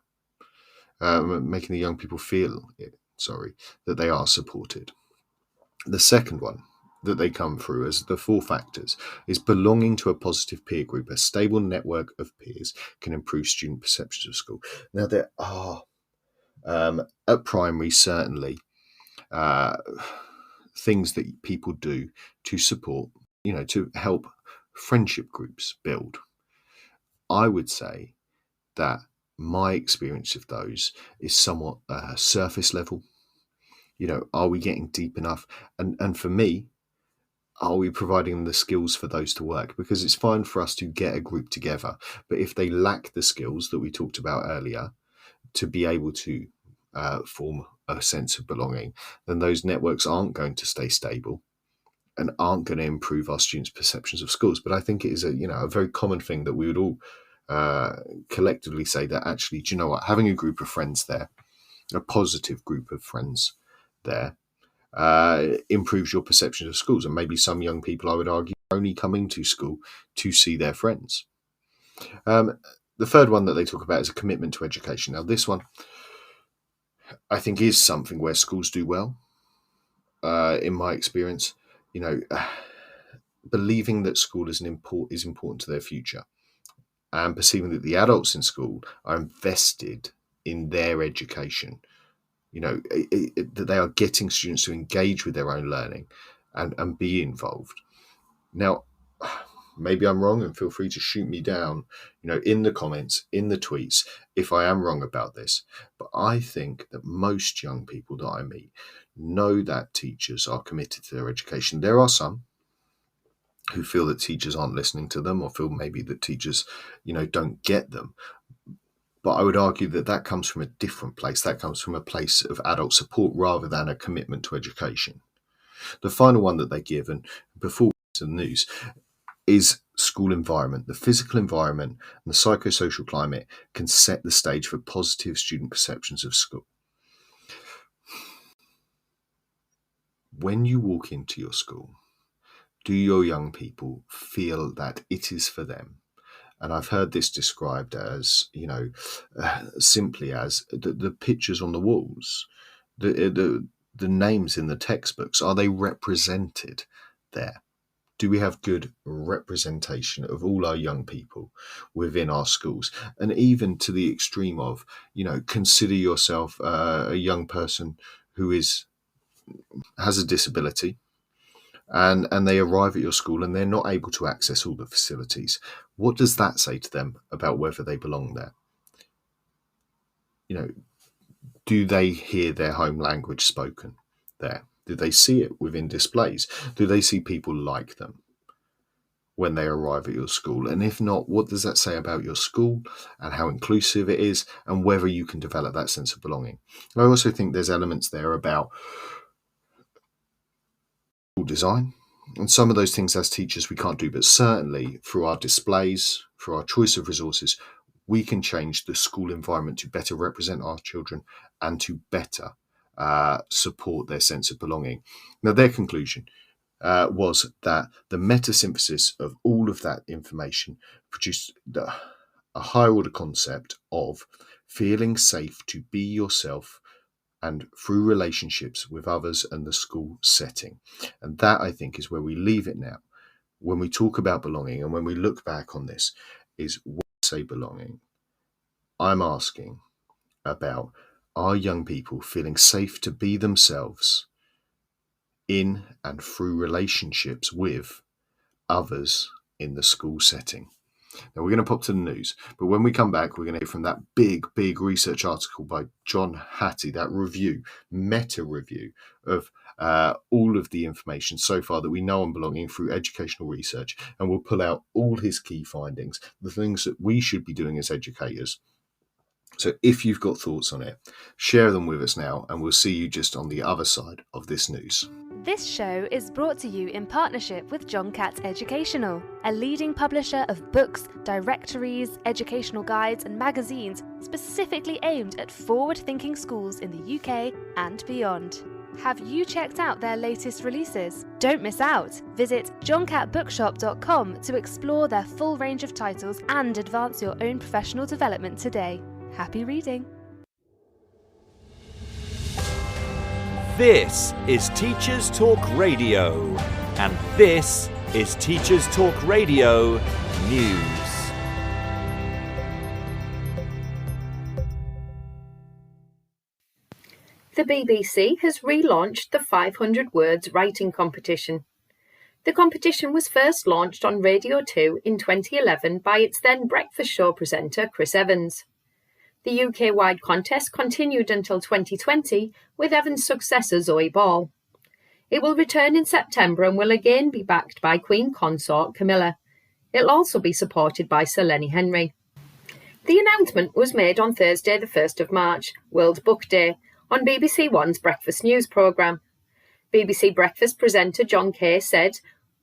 making the young people feel that they are supported? The second one that they come through as the 4 factors is belonging to a positive peer group. A stable network of peers can improve student perceptions of school. Now, there are at primary, certainly, things that people do to support, to help friendship groups build. I would say that my experience of those is somewhat surface level. Are we getting deep enough? And for me, are we providing them the skills for those to work? Because it's fine for us to get a group together, but if they lack the skills that we talked about earlier to be able to form a sense of belonging, then those networks aren't going to stay stable and aren't going to improve our students' perceptions of schools. But I think it is a very common thing that we would all collectively say that actually, do you know what, having a group of friends there, a positive group of friends there, improves your perception of schools. And maybe some young people, I would argue, are only coming to school to see their friends. The third one that they talk about is a commitment to education. Now, this one, I think, is something where schools do well. In my experience, believing that school is important to their future, and perceiving that the adults in school are invested in their education. That they are getting students to engage with their own learning and be involved. Now, maybe I'm wrong, and feel free to shoot me down, in the comments, in the tweets, if I am wrong about this. But I think that most young people that I meet know that teachers are committed to their education. There are some who feel that teachers aren't listening to them, or feel maybe that teachers, don't get them. But I would argue that that comes from a different place. That comes from a place of adult support rather than a commitment to education. The final one that they give, and before we get to the news, is school environment. The physical environment and the psychosocial climate can set the stage for positive student perceptions of school. When you walk into your school, do your young people feel that it is for them? And I've heard this described as, simply as the pictures on the walls, the names in the textbooks. Are they represented there? Do we have good representation of all our young people within our schools? And even to the extreme of, consider yourself a young person who is has a disability, and they arrive at your school and they're not able to access all the facilities, what does that say to them about whether they belong there? Do they hear their home language spoken there? Do they see it within displays? Do they see people like them when they arrive at your school? And if not, what does that say about your school and how inclusive it is and whether you can develop that sense of belonging? I also think there's elements there about school design, and some of those things as teachers we can't do, but certainly through our displays, through our choice of resources, we can change the school environment to better represent our children and to better support their sense of belonging. Now, their conclusion was that the meta-synthesis of all of that information produced a higher order concept of feeling safe to be yourself and through relationships with others and the school setting. And that, I think, is where we leave it now. When we talk about belonging and when we look back on this, is when we say belonging, I'm asking about, are young people feeling safe to be themselves in and through relationships with others in the school setting? Now, we're going to pop to the news, but when we come back, we're going to hear from that big research article by John Hattie, that meta review of all of the information so far that we know on belonging through educational research, and we'll pull out all his key findings, the things that we should be doing as educators. So if you've got thoughts on it, share them with us now, and we'll see you just on the other side of this news. This show is brought to you in partnership with John Catt Educational, a leading publisher of books, directories, educational guides and magazines specifically aimed at forward-thinking schools in the UK and beyond. Have you checked out their latest releases? Don't miss out! Visit johncattbookshop.com to explore their full range of titles and advance your own professional development today. Happy reading! This is Teachers Talk Radio, and this is Teachers Talk Radio News. The BBC has relaunched the 500 Words Writing Competition. The competition was first launched on Radio 2 in 2011 by its then breakfast show presenter Chris Evans. The UK-wide contest continued until 2020 with Evans' successor Zoe Ball. It will return in September and will again be backed by Queen Consort Camilla. It'll also be supported by Sir Lenny Henry. The announcement was made on Thursday the 1st of March, World Book Day, on BBC One's Breakfast News programme. BBC Breakfast presenter John Kay said,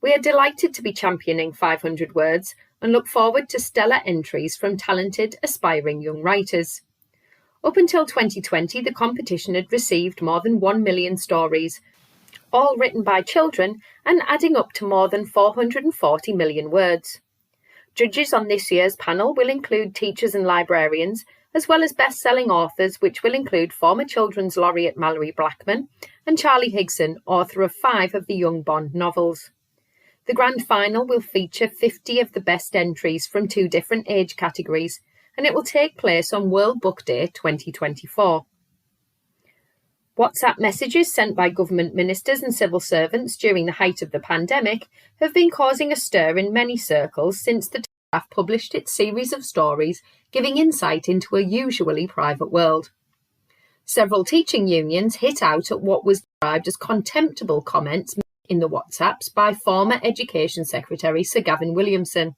"We are delighted to be championing 500 Words and look forward to stellar entries from talented, aspiring young writers." Up until 2020, the competition had received more than 1 million stories, all written by children and adding up to more than 440 million words. Judges on this year's panel will include teachers and librarians, as well as best-selling authors, which will include former Children's Laureate Mallory Blackman and Charlie Higson, author of 5 of the Young Bond novels. The grand final will feature 50 of the best entries from 2 different age categories, and it will take place on World Book Day 2024. WhatsApp messages sent by government ministers and civil servants during the height of the pandemic have been causing a stir in many circles since the Telegraph published its series of stories giving insight into a usually private world. Several teaching unions hit out at what was described as contemptible comments in the WhatsApps by former Education Secretary Sir Gavin Williamson.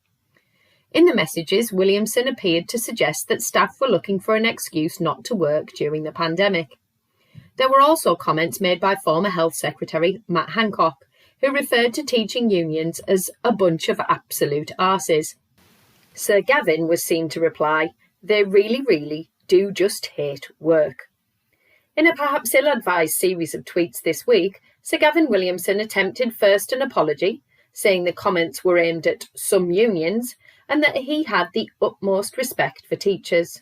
In the messages, Williamson appeared to suggest that staff were looking for an excuse not to work during the pandemic. There were also comments made by former Health Secretary Matt Hancock, who referred to teaching unions as a bunch of absolute arses. Sir Gavin was seen to reply, "They really do just hate work." In a perhaps ill-advised series of tweets this week, Sir Gavin Williamson attempted first an apology, saying the comments were aimed at some unions and that he had the utmost respect for teachers.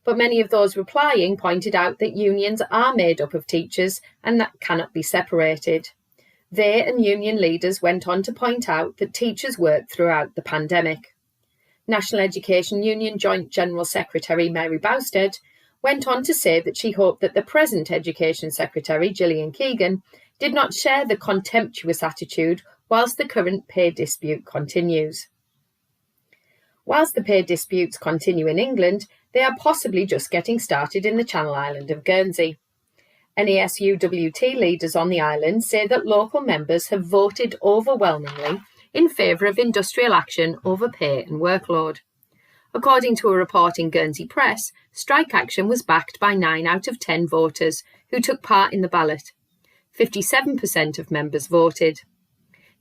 But many of those replying pointed out that unions are made up of teachers and that cannot be separated. They and union leaders went on to point out that teachers worked throughout the pandemic. National Education Union Joint General Secretary Mary Bousted went on to say that she hoped that the present Education Secretary, Gillian Keegan, did not share the contemptuous attitude whilst the current pay dispute continues. Whilst the pay disputes continue in England, they are possibly just getting started in the Channel Island of Guernsey. NASUWT leaders on the island say that local members have voted overwhelmingly in favour of industrial action over pay and workload. According to a report in Guernsey Press, strike action was backed by 9 out of 10 voters who took part in the ballot. 57% of members voted.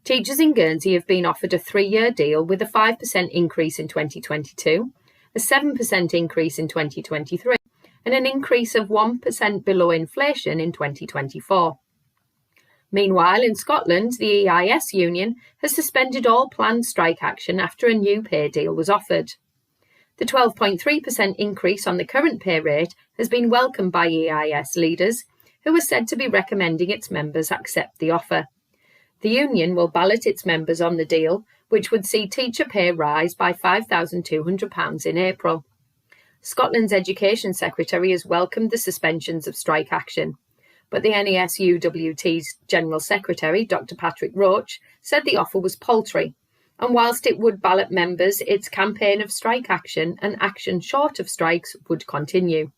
Teachers in Guernsey have been offered a 3-year deal with a 5% increase in 2022, a 7% increase in 2023, and an increase of 1% below inflation in 2024. Meanwhile, in Scotland, the EIS union has suspended all planned strike action after a new pay deal was offered. The 12.3% increase on the current pay rate has been welcomed by EIS leaders, who are said to be recommending its members accept the offer. The union will ballot its members on the deal, which would see teacher pay rise by £5,200 in April. Scotland's Education Secretary has welcomed the suspensions of strike action, but the NASUWT's General Secretary, Dr Patrick Roach, said the offer was paltry, and whilst it would ballot members, its campaign of strike action and action short of strikes would continue.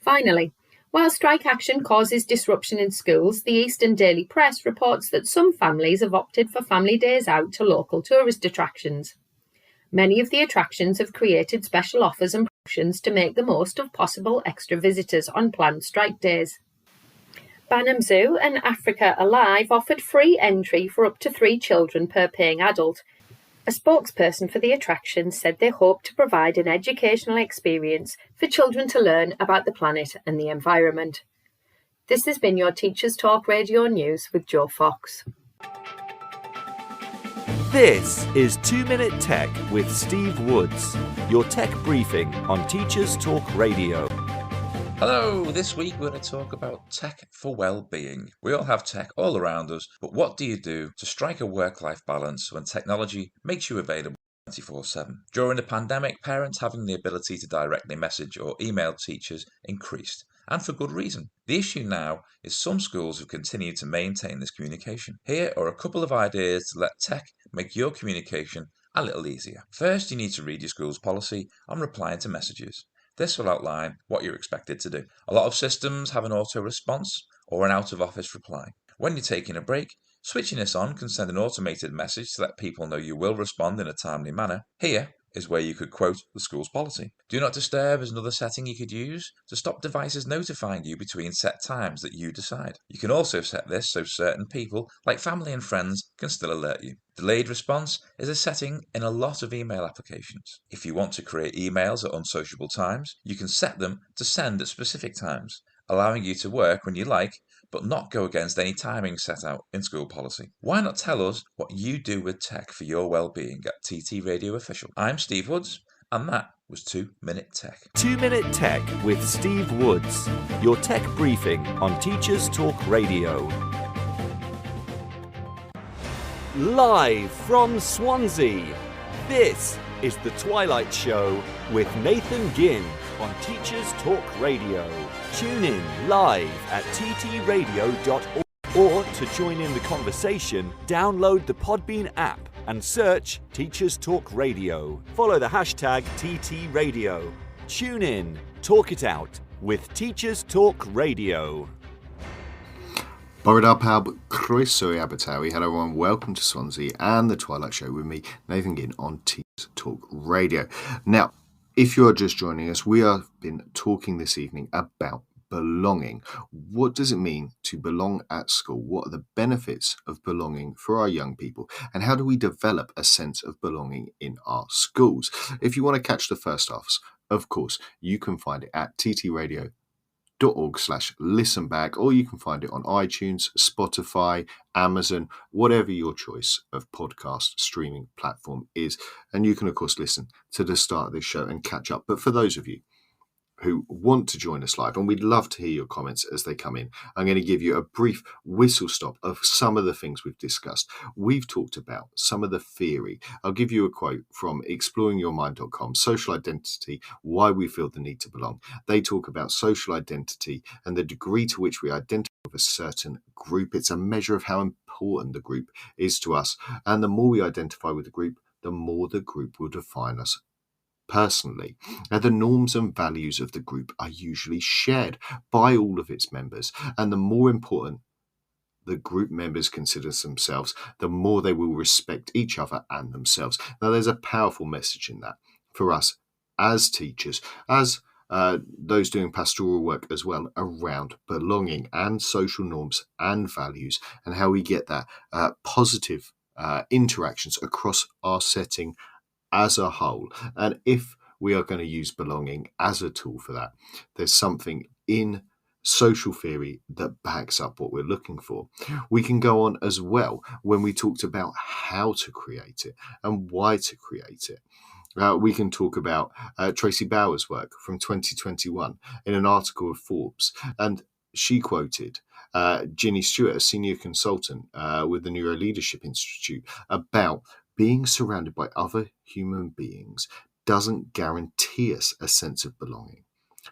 Finally, while strike action causes disruption in schools, the Eastern Daily Press reports that some families have opted for family days out to local tourist attractions. Many of the attractions have created special offers and promotions to make the most of possible extra visitors on planned strike days. Banham Zoo and Africa Alive offered free entry for up to 3 children per paying adult. A spokesperson for the attraction said they hope to provide an educational experience for children to learn about the planet and the environment. This has been your Teachers Talk Radio News with Joe Fox. This is 2 Minute Tech with Steve Woods, your tech briefing on Teachers Talk Radio. Hello, this week we're going to talk about tech for well-being. We all have tech all around us, but what do you do to strike a work-life balance when technology makes you available 24/7? During the pandemic, parents having the ability to directly message or email teachers increased, and for good reason. The issue now is some schools have continued to maintain this communication. Here are a couple of ideas to let tech make your communication a little easier. First, you need to read your school's policy on replying to messages. This will outline what you're expected to do. A lot of systems have an auto response or an out-of-office reply. When you're taking a break, switching this on can send an automated message to let people know you will respond in a timely manner. Here is where you could quote the school's policy. Do not disturb is another setting you could use to stop devices notifying you between set times that you decide. You can also set this so certain people, like family and friends, can still alert you. Delayed response is a setting in a lot of email applications. If you want to create emails at unsociable times, you can set them to send at specific times, allowing you to work when you like, but not go against any timing set out in school policy. Why not tell us what you do with tech for your well-being at TT Radio Official? I'm Steve Woods, and that was 2 Minute Tech. 2 Minute Tech with Steve Woods, your tech briefing on Teachers Talk Radio. Live from Swansea, this is the Twilight Show with Nathan Gynn on Teachers Talk Radio. Tune in live at ttradio.org, or to join in the conversation, download the Podbean app and search Teachers Talk Radio. Follow the hashtag TTRadio. Tune in, talk it out with Teachers Talk Radio. Borodar Pab, Croeso Abatawi. Hello everyone, welcome to Swansea and the Twilight Show with me, Nathan Gynn, on Teachers Talk Radio. Now, if you're just joining us, we have been talking this evening about belonging. What does it mean to belong at school? What are the benefits of belonging for our young people? And how do we develop a sense of belonging in our schools? If you want to catch the first halves, of course, you can find it at ttradio.org/listen back, or you can find it on iTunes, Spotify, Amazon, whatever your choice of podcast streaming platform is. And you can, of course, listen to the start of this show and catch up. But for those of you who want to join us live, and we'd love to hear your comments as they come in. I'm going to give you a brief whistle stop of some of the things we've discussed. We've talked about some of the theory. I'll give you a quote from exploringyourmind.com, Social Identity, Why We Feel the Need to Belong. They talk about social identity and the degree to which we identify with a certain group. It's a measure of how important the group is to us. And the more we identify with the group, the more the group will define us personally. Now, the norms and values of the group are usually shared by all of its members, and the more important the group members consider themselves, the more they will respect each other and themselves. Now, there's a powerful message in that for us as teachers, as those doing pastoral work as well, around belonging and social norms and values, and how we get that positive interactions across our setting as a whole. And if we are going to use belonging as a tool for that, there's something in social theory that backs up what we're looking for. We can go on as well when we talked about how to create it and why to create it. We can talk about Tracy Bauer's work from 2021 in an article of Forbes, and she quoted Ginny Stewart, a senior consultant with the Neuro Leadership Institute, about being surrounded by other human beings doesn't guarantee us a sense of belonging.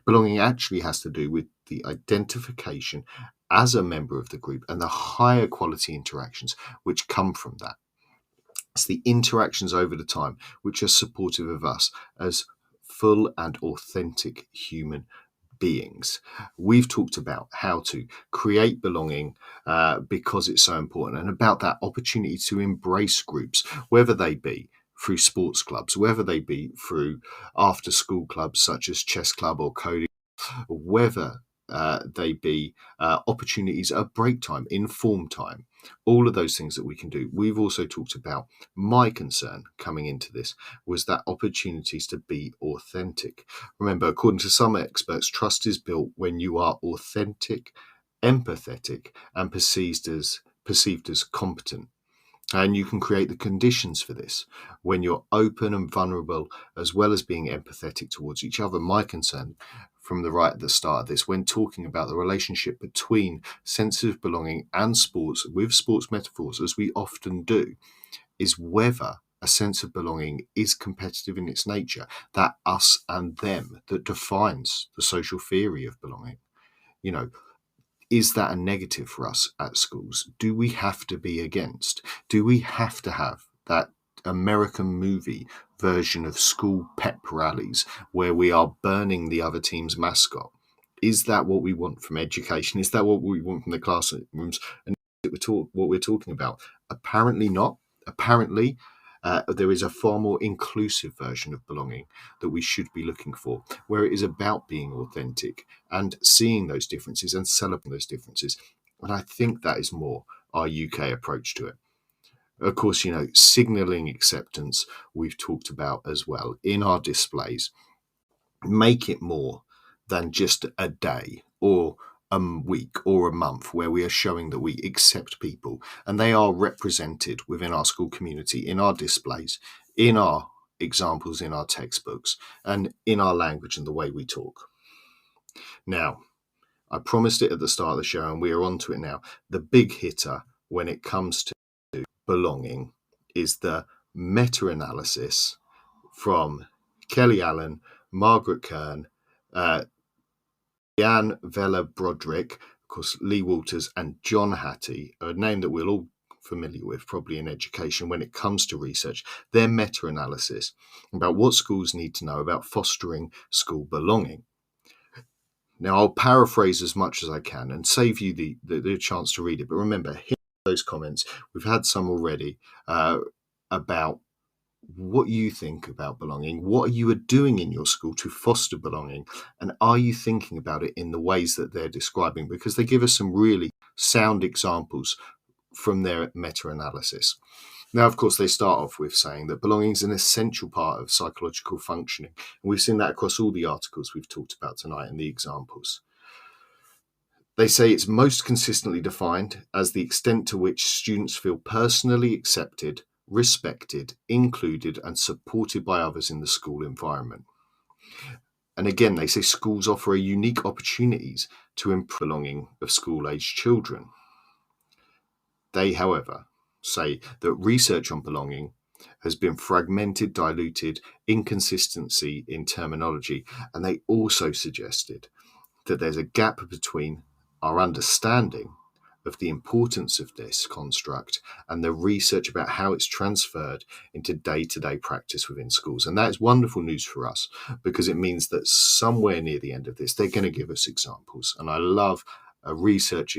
Belonging actually has to do with the identification as a member of the group and the higher quality interactions which come from that. It's the interactions over the time which are supportive of us as full and authentic human beings. We've talked about how to create belonging because it's so important, and about that opportunity to embrace groups, whether they be through sports clubs, whether they be through after school clubs such as chess club or coding, whether they be opportunities at break time, inform time, all of those things that we can do. We've also talked about, my concern coming into this was that opportunities to be authentic. Remember, according to some experts, trust is built when you are authentic, empathetic, and perceived as competent. And you can create the conditions for this when you're open and vulnerable, as well as being empathetic towards each other. My concern from the right at the start of this, when talking about the relationship between sense of belonging and sports, with sports metaphors, as we often do, is whether a sense of belonging is competitive in its nature, that us and them that defines the social theory of belonging. You know, is that a negative for us at schools? Do we have to be against? Do we have to have that American movie version of school pep rallies where we are burning the other team's mascot? Is that what we want from education? Is that what we want from the classrooms? And what we're talking about? Apparently not. Apparently, there is a far more inclusive version of belonging that we should be looking for, where it is about being authentic and seeing those differences and celebrating those differences. And I think that is more our UK approach to it. Of course, you know, signalling acceptance we've talked about as well in our displays. Make it more than just a day or a week or a month where we are showing that we accept people and they are represented within our school community, in our displays, in our examples, in our textbooks, and in our language and the way we talk. Now, I promised it at the start of the show and we are on to it now. The big hitter when it comes to belonging is the meta-analysis from Kelly Allen, Margaret Kern, Jan Vella Broderick, of course, Lee Walters, and John Hattie, a name that we're all familiar with, probably in education when it comes to research. Their meta-analysis about what schools need to know about fostering school belonging. Now, I'll paraphrase as much as I can and save you the chance to read it. But remember, here are those comments. We've had some already about what you think about belonging. What are you doing in your school to foster belonging? And are you thinking about it in the ways that they're describing? Because they give us some really sound examples from their meta-analysis. Now, of course, they start off with saying that belonging is an essential part of psychological functioning. And we've seen that across all the articles we've talked about tonight and the examples. They say it's most consistently defined as the extent to which students feel personally accepted, respected, included, and supported by others in the school environment. And again, they say schools offer unique opportunities to improve the belonging of school-aged children. They, however, say that research on belonging has been fragmented, diluted, inconsistency in terminology, and they also suggested that there's a gap between our understanding of the importance of this construct and the research about how it's transferred into day-to-day practice within schools. And that is wonderful news for us, because it means that somewhere near the end of this, they're going to give us examples. And I love a research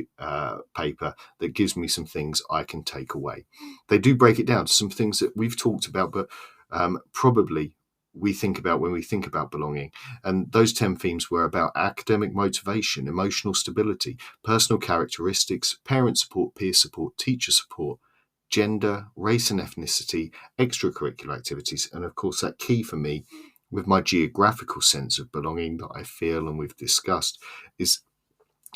paper that gives me some things I can take away. They do break it down to some things that we've talked about, but probably we think about when we think about belonging. And those 10 themes were about academic motivation, emotional stability, personal characteristics, parent support, peer support, teacher support, gender, race and ethnicity, extracurricular activities, and of course that key for me with my geographical sense of belonging that I feel and we've discussed is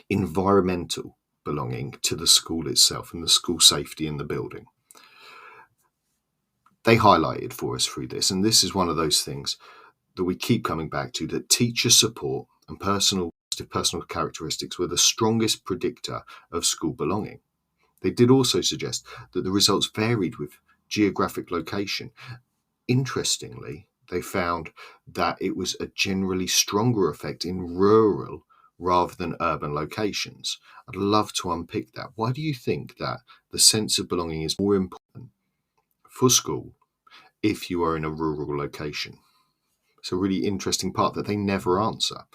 environmental belonging to the school itself and the school safety in the building. They highlighted for us through this, and this is one of those things that we keep coming back to, that teacher support and personal characteristics were the strongest predictor of school belonging. They did also suggest that the results varied with geographic location. Interestingly, they found that it was a generally stronger effect in rural rather than urban locations. I'd love to unpick that. Why do you think that the sense of belonging is more important for school if you are in a rural location? It's a really interesting part that they never answer.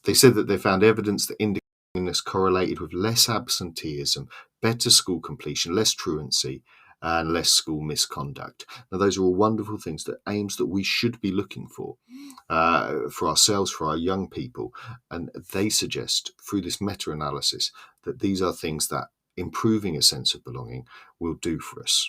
They said that they found evidence that independence correlated with less absenteeism, better school completion, less truancy, and less school misconduct. Now, those are all wonderful things, that aims that we should be looking for ourselves, for our young people. And they suggest through this meta-analysis that these are things that improving a sense of belonging will do for us.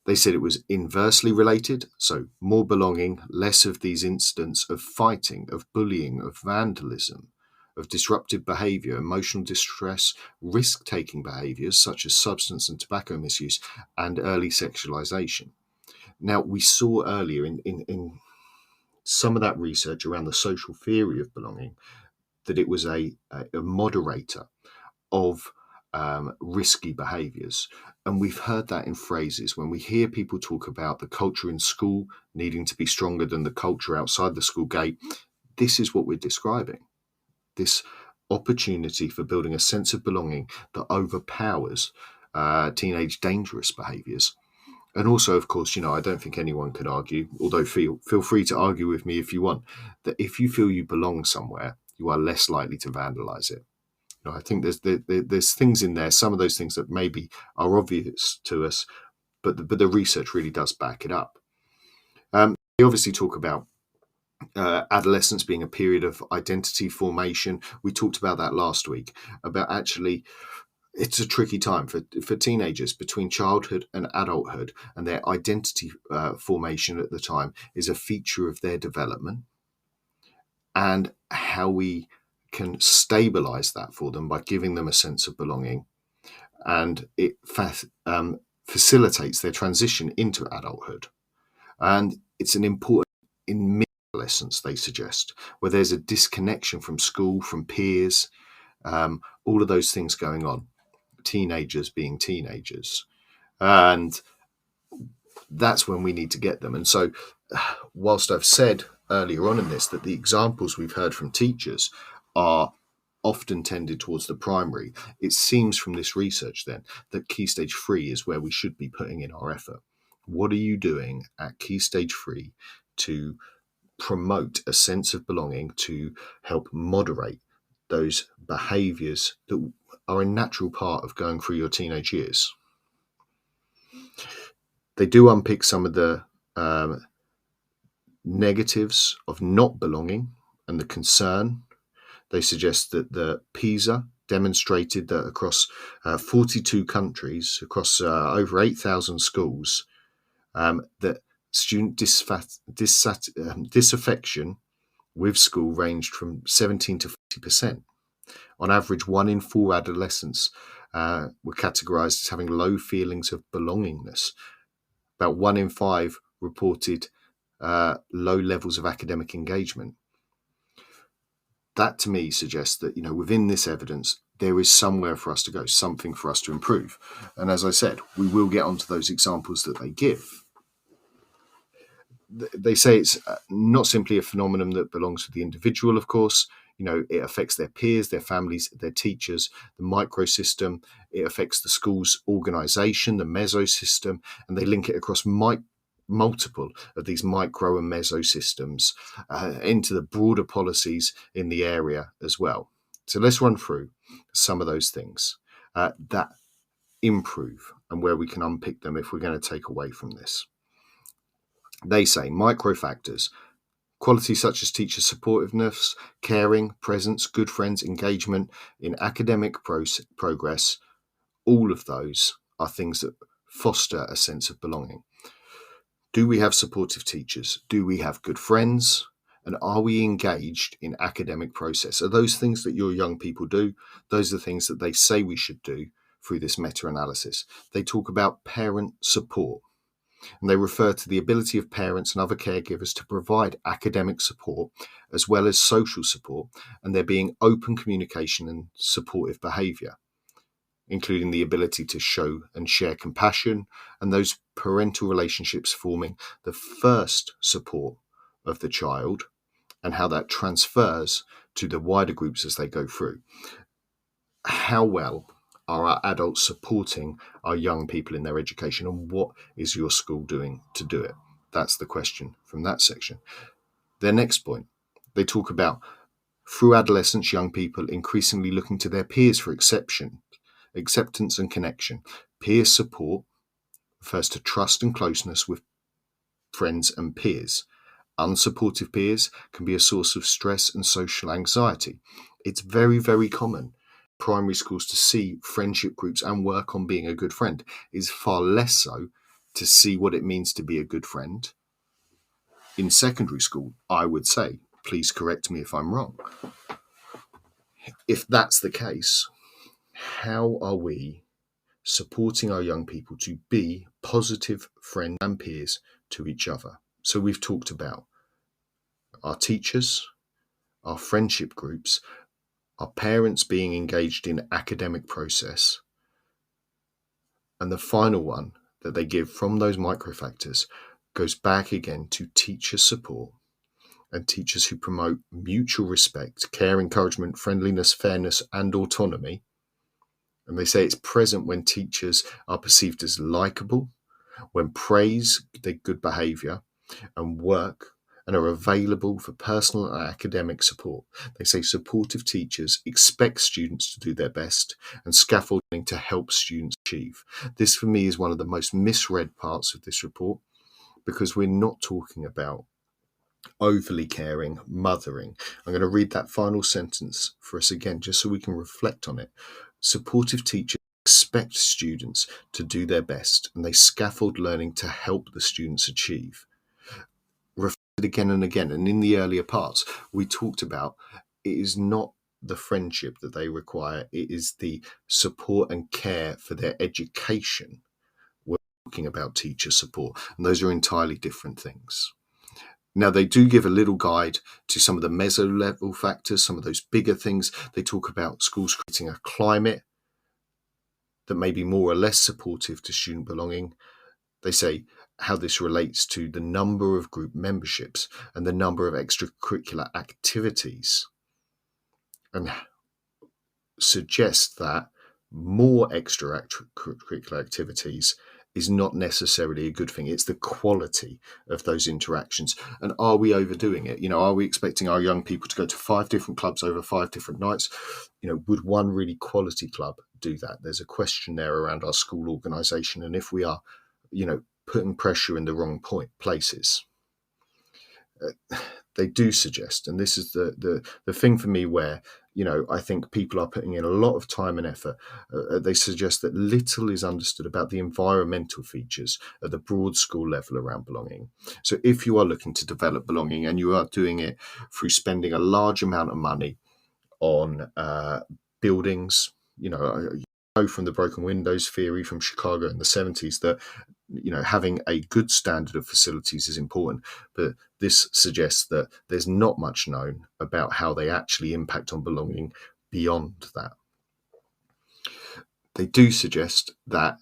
They said it was inversely related, so more belonging, less of these incidents of fighting, of bullying, of vandalism, of disruptive behaviour, emotional distress, risk-taking behaviours such as substance and tobacco misuse, and early sexualisation. Now, we saw earlier in some of that research around the social theory of belonging that it was a moderator of risky behaviours. And we've heard that in phrases when we hear people talk about the culture in school needing to be stronger than the culture outside the school gate. This is what we're describing. This opportunity for building a sense of belonging that overpowers teenage dangerous behaviours. And also, of course, I don't think anyone could argue, although feel free to argue with me if you want, that if you feel you belong somewhere, you are less likely to vandalise it. I think there's things in there, some of those things that maybe are obvious to us, but the research really does back it up. We obviously talk about adolescence being a period of identity formation. We talked about that last week, about actually it's a tricky time for teenagers between childhood and adulthood, and their identity formation at the time is a feature of their development, and how we can stabilize that for them by giving them a sense of belonging, and it facilitates their transition into adulthood. And it's an important in mid-adolescence, they suggest, where there's a disconnection from school, from peers, all of those things going on, teenagers being teenagers, and that's when we need to get them. And so whilst I've said earlier on in this that the examples we've heard from teachers are often tended towards the primary, it seems from this research then that Key Stage 3 is where we should be putting in our effort. What are you doing at Key Stage 3 to promote a sense of belonging, to help moderate those behaviours that are a natural part of going through your teenage years? They do unpick some of the negatives of not belonging and the concern. They suggest that the PISA demonstrated that across 42 countries, across over 8,000 schools, that student disaffection with school ranged from 17 to 40%. On average, 1 in 4 adolescents were categorised as having low feelings of belongingness. About 1 in 5 reported low levels of academic engagement. that to me suggests that, within this evidence, there is somewhere for us to go, something for us to improve. And as I said, we will get onto those examples that they give. They say it's not simply a phenomenon that belongs to the individual, of course. It affects their peers, their families, their teachers, the microsystem. It affects the school's organisation, the mesosystem, and they link it across multiple of these micro and mesosystems into the broader policies in the area as well. So let's run through some of those things that improve and where we can unpick them if we're going to take away from this. They say micro factors, qualities such as teacher supportiveness, caring, presence, good friends, engagement in academic progress, all of those are things that foster a sense of belonging. Do we have supportive teachers? Do we have good friends? And are we engaged in academic process? Are those things that your young people do? Those are the things that they say we should do through this meta-analysis. They talk about parent support. And they refer to the ability of parents and other caregivers to provide academic support as well as social support, and there being open communication and supportive behaviour, including the ability to show and share compassion and those parental relationships forming the first support of the child and how that transfers to the wider groups as they go through. How well are our adults supporting our young people in their education, and what is your school doing to do it? That's the question from that section. Their next point, they talk about through adolescence, young people increasingly looking to their peers for acceptance and connection. Peer support refers to trust and closeness with friends and peers. Unsupportive peers can be a source of stress and social anxiety. It's very, very common primary schools to see friendship groups and work on being a good friend. Is far less so to see what it means to be a good friend in secondary school, I would say. Please correct me if I'm wrong. If that's the case, how are we supporting our young people to be positive friends and peers to each other? So we've talked about our teachers, our friendship groups, our parents being engaged in academic process. And the final one that they give from those microfactors goes back again to teacher support and teachers who promote mutual respect, care, encouragement, friendliness, fairness, and autonomy. And they say it's present when teachers are perceived as likable, when praise their good behaviour and work and are available for personal and academic support. They say supportive teachers expect students to do their best and scaffolding to help students achieve. This for me is one of the most misread parts of this report, because we're not talking about overly caring, mothering. I'm going to read that final sentence for us again, just so we can reflect on it. Supportive teachers expect students to do their best and they scaffold learning to help the students achieve. Again and again, and in the earlier parts we talked about, it is not the friendship that they require, it is the support and care for their education. We're talking about teacher support, and those are entirely different things. Now, they do give a little guide to some of the meso level factors, some of those bigger things. They talk about schools creating a climate that may be more or less supportive to student belonging. They say how this relates to the number of group memberships and the number of extracurricular activities, and suggest that more extracurricular activities is not necessarily a good thing. It's the quality of those interactions. And are we overdoing it? Are we expecting our young people to go to 5 different clubs over 5 different nights? Would one really quality club do that? There's a question there around our school organisation, and if we are, putting pressure in the wrong places. They do suggest, and this is the thing for me where, I think people are putting in a lot of time and effort. They suggest that little is understood about the environmental features at the broad school level around belonging. So if you are looking to develop belonging and you are doing it through spending a large amount of money on buildings, know from the broken windows theory from Chicago in the 70s that, having a good standard of facilities is important, but this suggests that there's not much known about how they actually impact on belonging beyond that. They do suggest that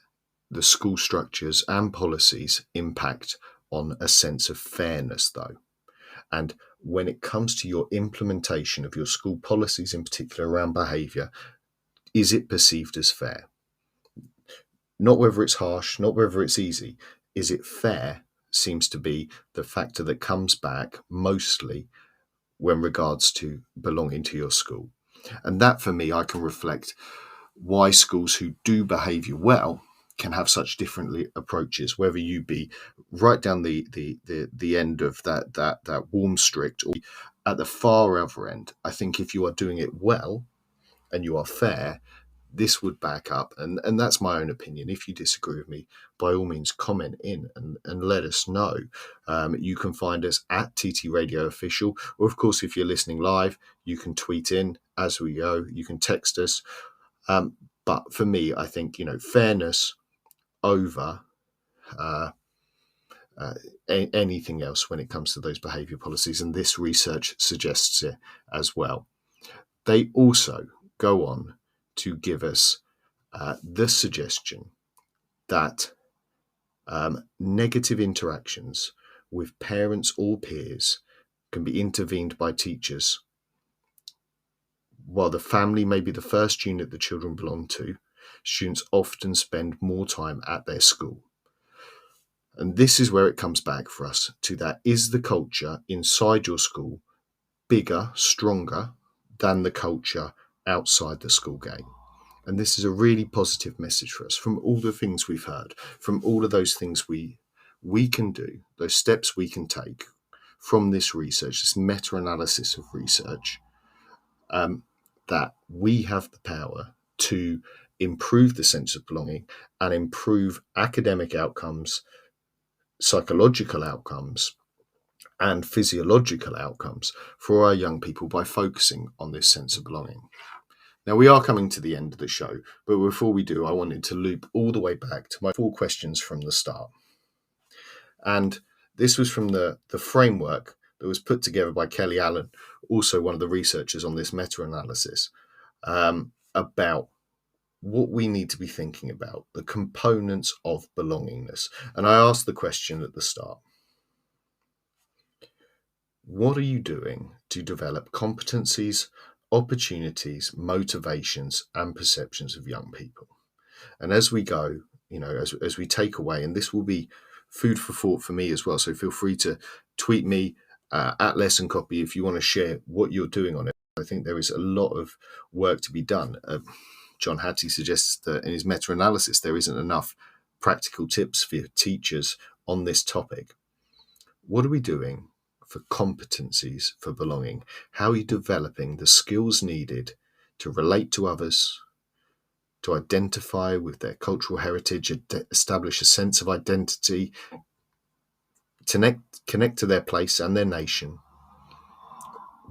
the school structures and policies impact on a sense of fairness, though. And when it comes to your implementation of your school policies, in particular around behaviour, is it perceived as fair? Not whether it's harsh, not whether it's easy. Is it fair seems to be the factor that comes back mostly when regards to belonging to your school. And that, for me, I can reflect why schools who do behaviour well can have such different approaches, whether you be right down the end of that warm strict or at the far other end. I think if you are doing it well and you are fair, this would back up, and that's my own opinion. If you disagree with me, by all means comment in and let us know. You can find us at TT Radio Official, or of course if you're listening live, you can tweet in as we go, you can text us. But for me, I think fairness over anything else when it comes to those behaviour policies, and this research suggests it as well. They also go on to give us the suggestion that negative interactions with parents or peers can be intervened by teachers. While the family may be the first unit the children belong to, students often spend more time at their school. And this is where it comes back for us to that. Is the culture inside your school bigger, stronger than the culture outside the school gate? And this is a really positive message for us from all the things we've heard, from all of those things we can do, those steps we can take from this research, this meta-analysis of research, that we have the power to improve the sense of belonging and improve academic outcomes, psychological outcomes, and physiological outcomes for our young people by focusing on this sense of belonging. Now, we are coming to the end of the show, but before we do, I wanted to loop all the way back to my 4 questions from the start. And this was from the framework that was put together by Kelly Allen, also one of the researchers on this meta-analysis, about what we need to be thinking about, the components of belongingness. And I asked the question at the start: what are you doing to develop competencies, opportunities, motivations, and perceptions of young people? And as we go, as we take away, and this will be food for thought for me as well, so feel free to tweet me at Lesson Copy if you want to share what you're doing on it. I think there is a lot of work to be done. John Hattie suggests that in his meta-analysis there isn't enough practical tips for teachers on this topic. What are we doing for competencies for belonging? How are you developing the skills needed to relate to others, to identify with their cultural heritage, establish a sense of identity, connect to their place and their nation?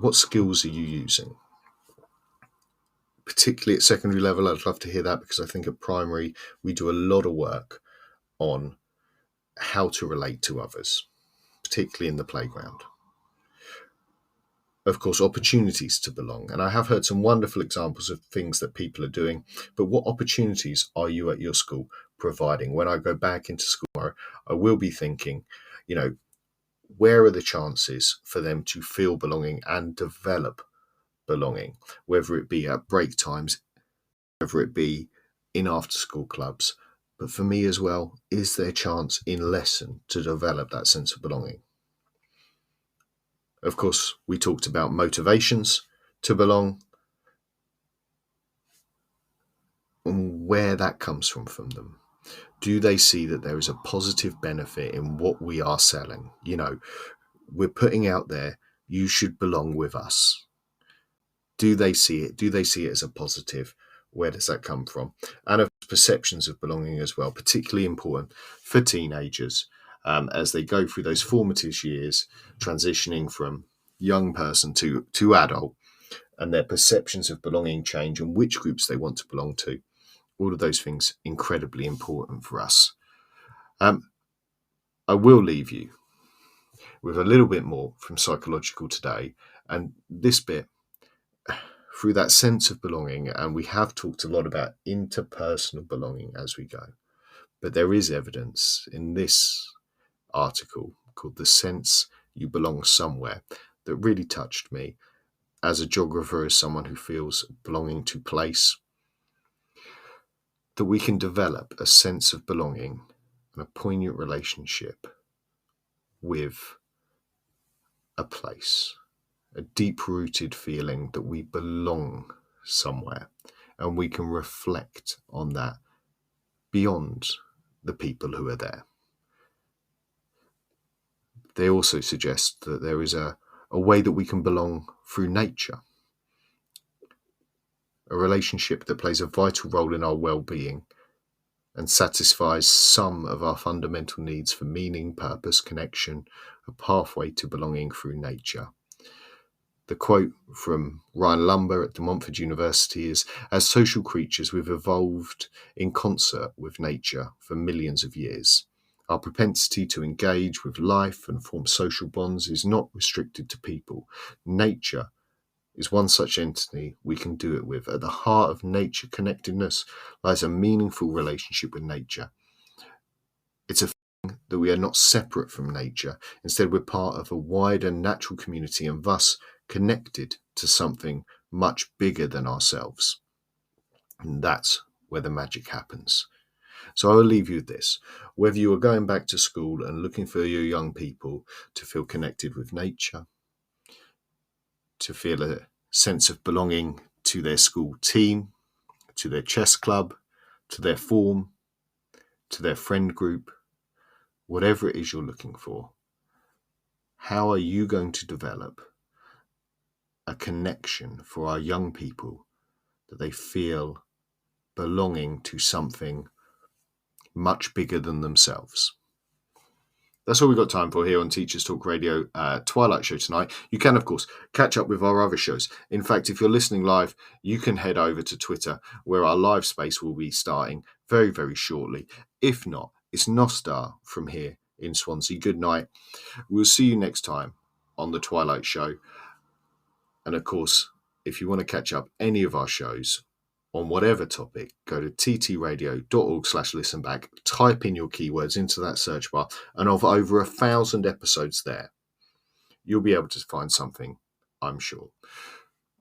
What skills are you using? Particularly at secondary level, I'd love to hear that, because I think at primary we do a lot of work on how to relate to others, particularly in the playground. Of course, opportunities to belong. And I have heard some wonderful examples of things that people are doing, but what opportunities are you at your school providing? When I go back into school tomorrow, I will be thinking, where are the chances for them to feel belonging and develop belonging, whether it be at break times, whether it be in after school clubs, but for me as well, is there a chance in lesson to develop that sense of belonging? Of course, we talked about motivations to belong and where that comes from them. Do they see that there is a positive benefit in what we are selling? We're putting out there, you should belong with us. Do they see it? Do they see it as a positive? Where does that come from? And of perceptions of belonging as well, particularly important for teenagers as they go through those formative years, transitioning from young person to adult, and their perceptions of belonging change and which groups they want to belong to. all of those things incredibly important for us. I will leave you with a little bit more from Psychological Today, and this bit through that sense of belonging. And we have talked a lot about interpersonal belonging as we go, but there is evidence in this article called The Sense You Belong Somewhere that really touched me as a geographer, as someone who feels belonging to place, that we can develop a sense of belonging and a poignant relationship with a place, a deep-rooted feeling that we belong somewhere, and we can reflect on that beyond the people who are there. They also suggest that there is a way that we can belong through nature, a relationship that plays a vital role in our well-being and satisfies some of our fundamental needs for meaning, purpose, connection, a pathway to belonging through nature. The quote from Ryan Lumber at De Montfort University is, "As social creatures, we've evolved in concert with nature for millions of years. Our propensity to engage with life and form social bonds is not restricted to people. Nature is one such entity we can do it with. At the heart of nature connectedness lies a meaningful relationship with nature. It's a thing that we are not separate from nature. Instead, we're part of a wider natural community and thus connected to something much bigger than ourselves." And that's where the magic happens. So I will leave you with this. Whether you are going back to school and looking for your young people to feel connected with nature, to feel a sense of belonging to their school team, to their chess club, to their form, to their friend group, whatever it is you're looking for, how are you going to develop a connection for our young people that they feel belonging to something much bigger than themselves? That's all we've got time for here on Teachers Talk Radio Twilight Show tonight. You can, of course, catch up with our other shows. In fact, if you're listening live, you can head over to Twitter, where our live space will be starting very, very shortly. If not, it's Nostar from here in Swansea. Good night. We'll see you next time on the Twilight Show. And of course, if you want to catch up any of our shows on whatever topic, go to ttradio.org/listenback, type in your keywords into that search bar, and of over 1,000 episodes there, you'll be able to find something, I'm sure.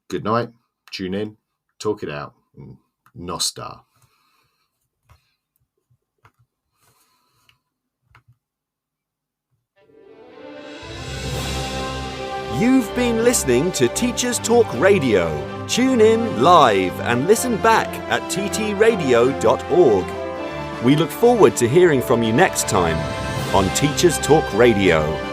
Good night, tune in, talk it out, and Nostar. You've been listening to Teachers Talk Radio. Tune in live and listen back at ttradio.org. We look forward to hearing from you next time on Teachers Talk Radio.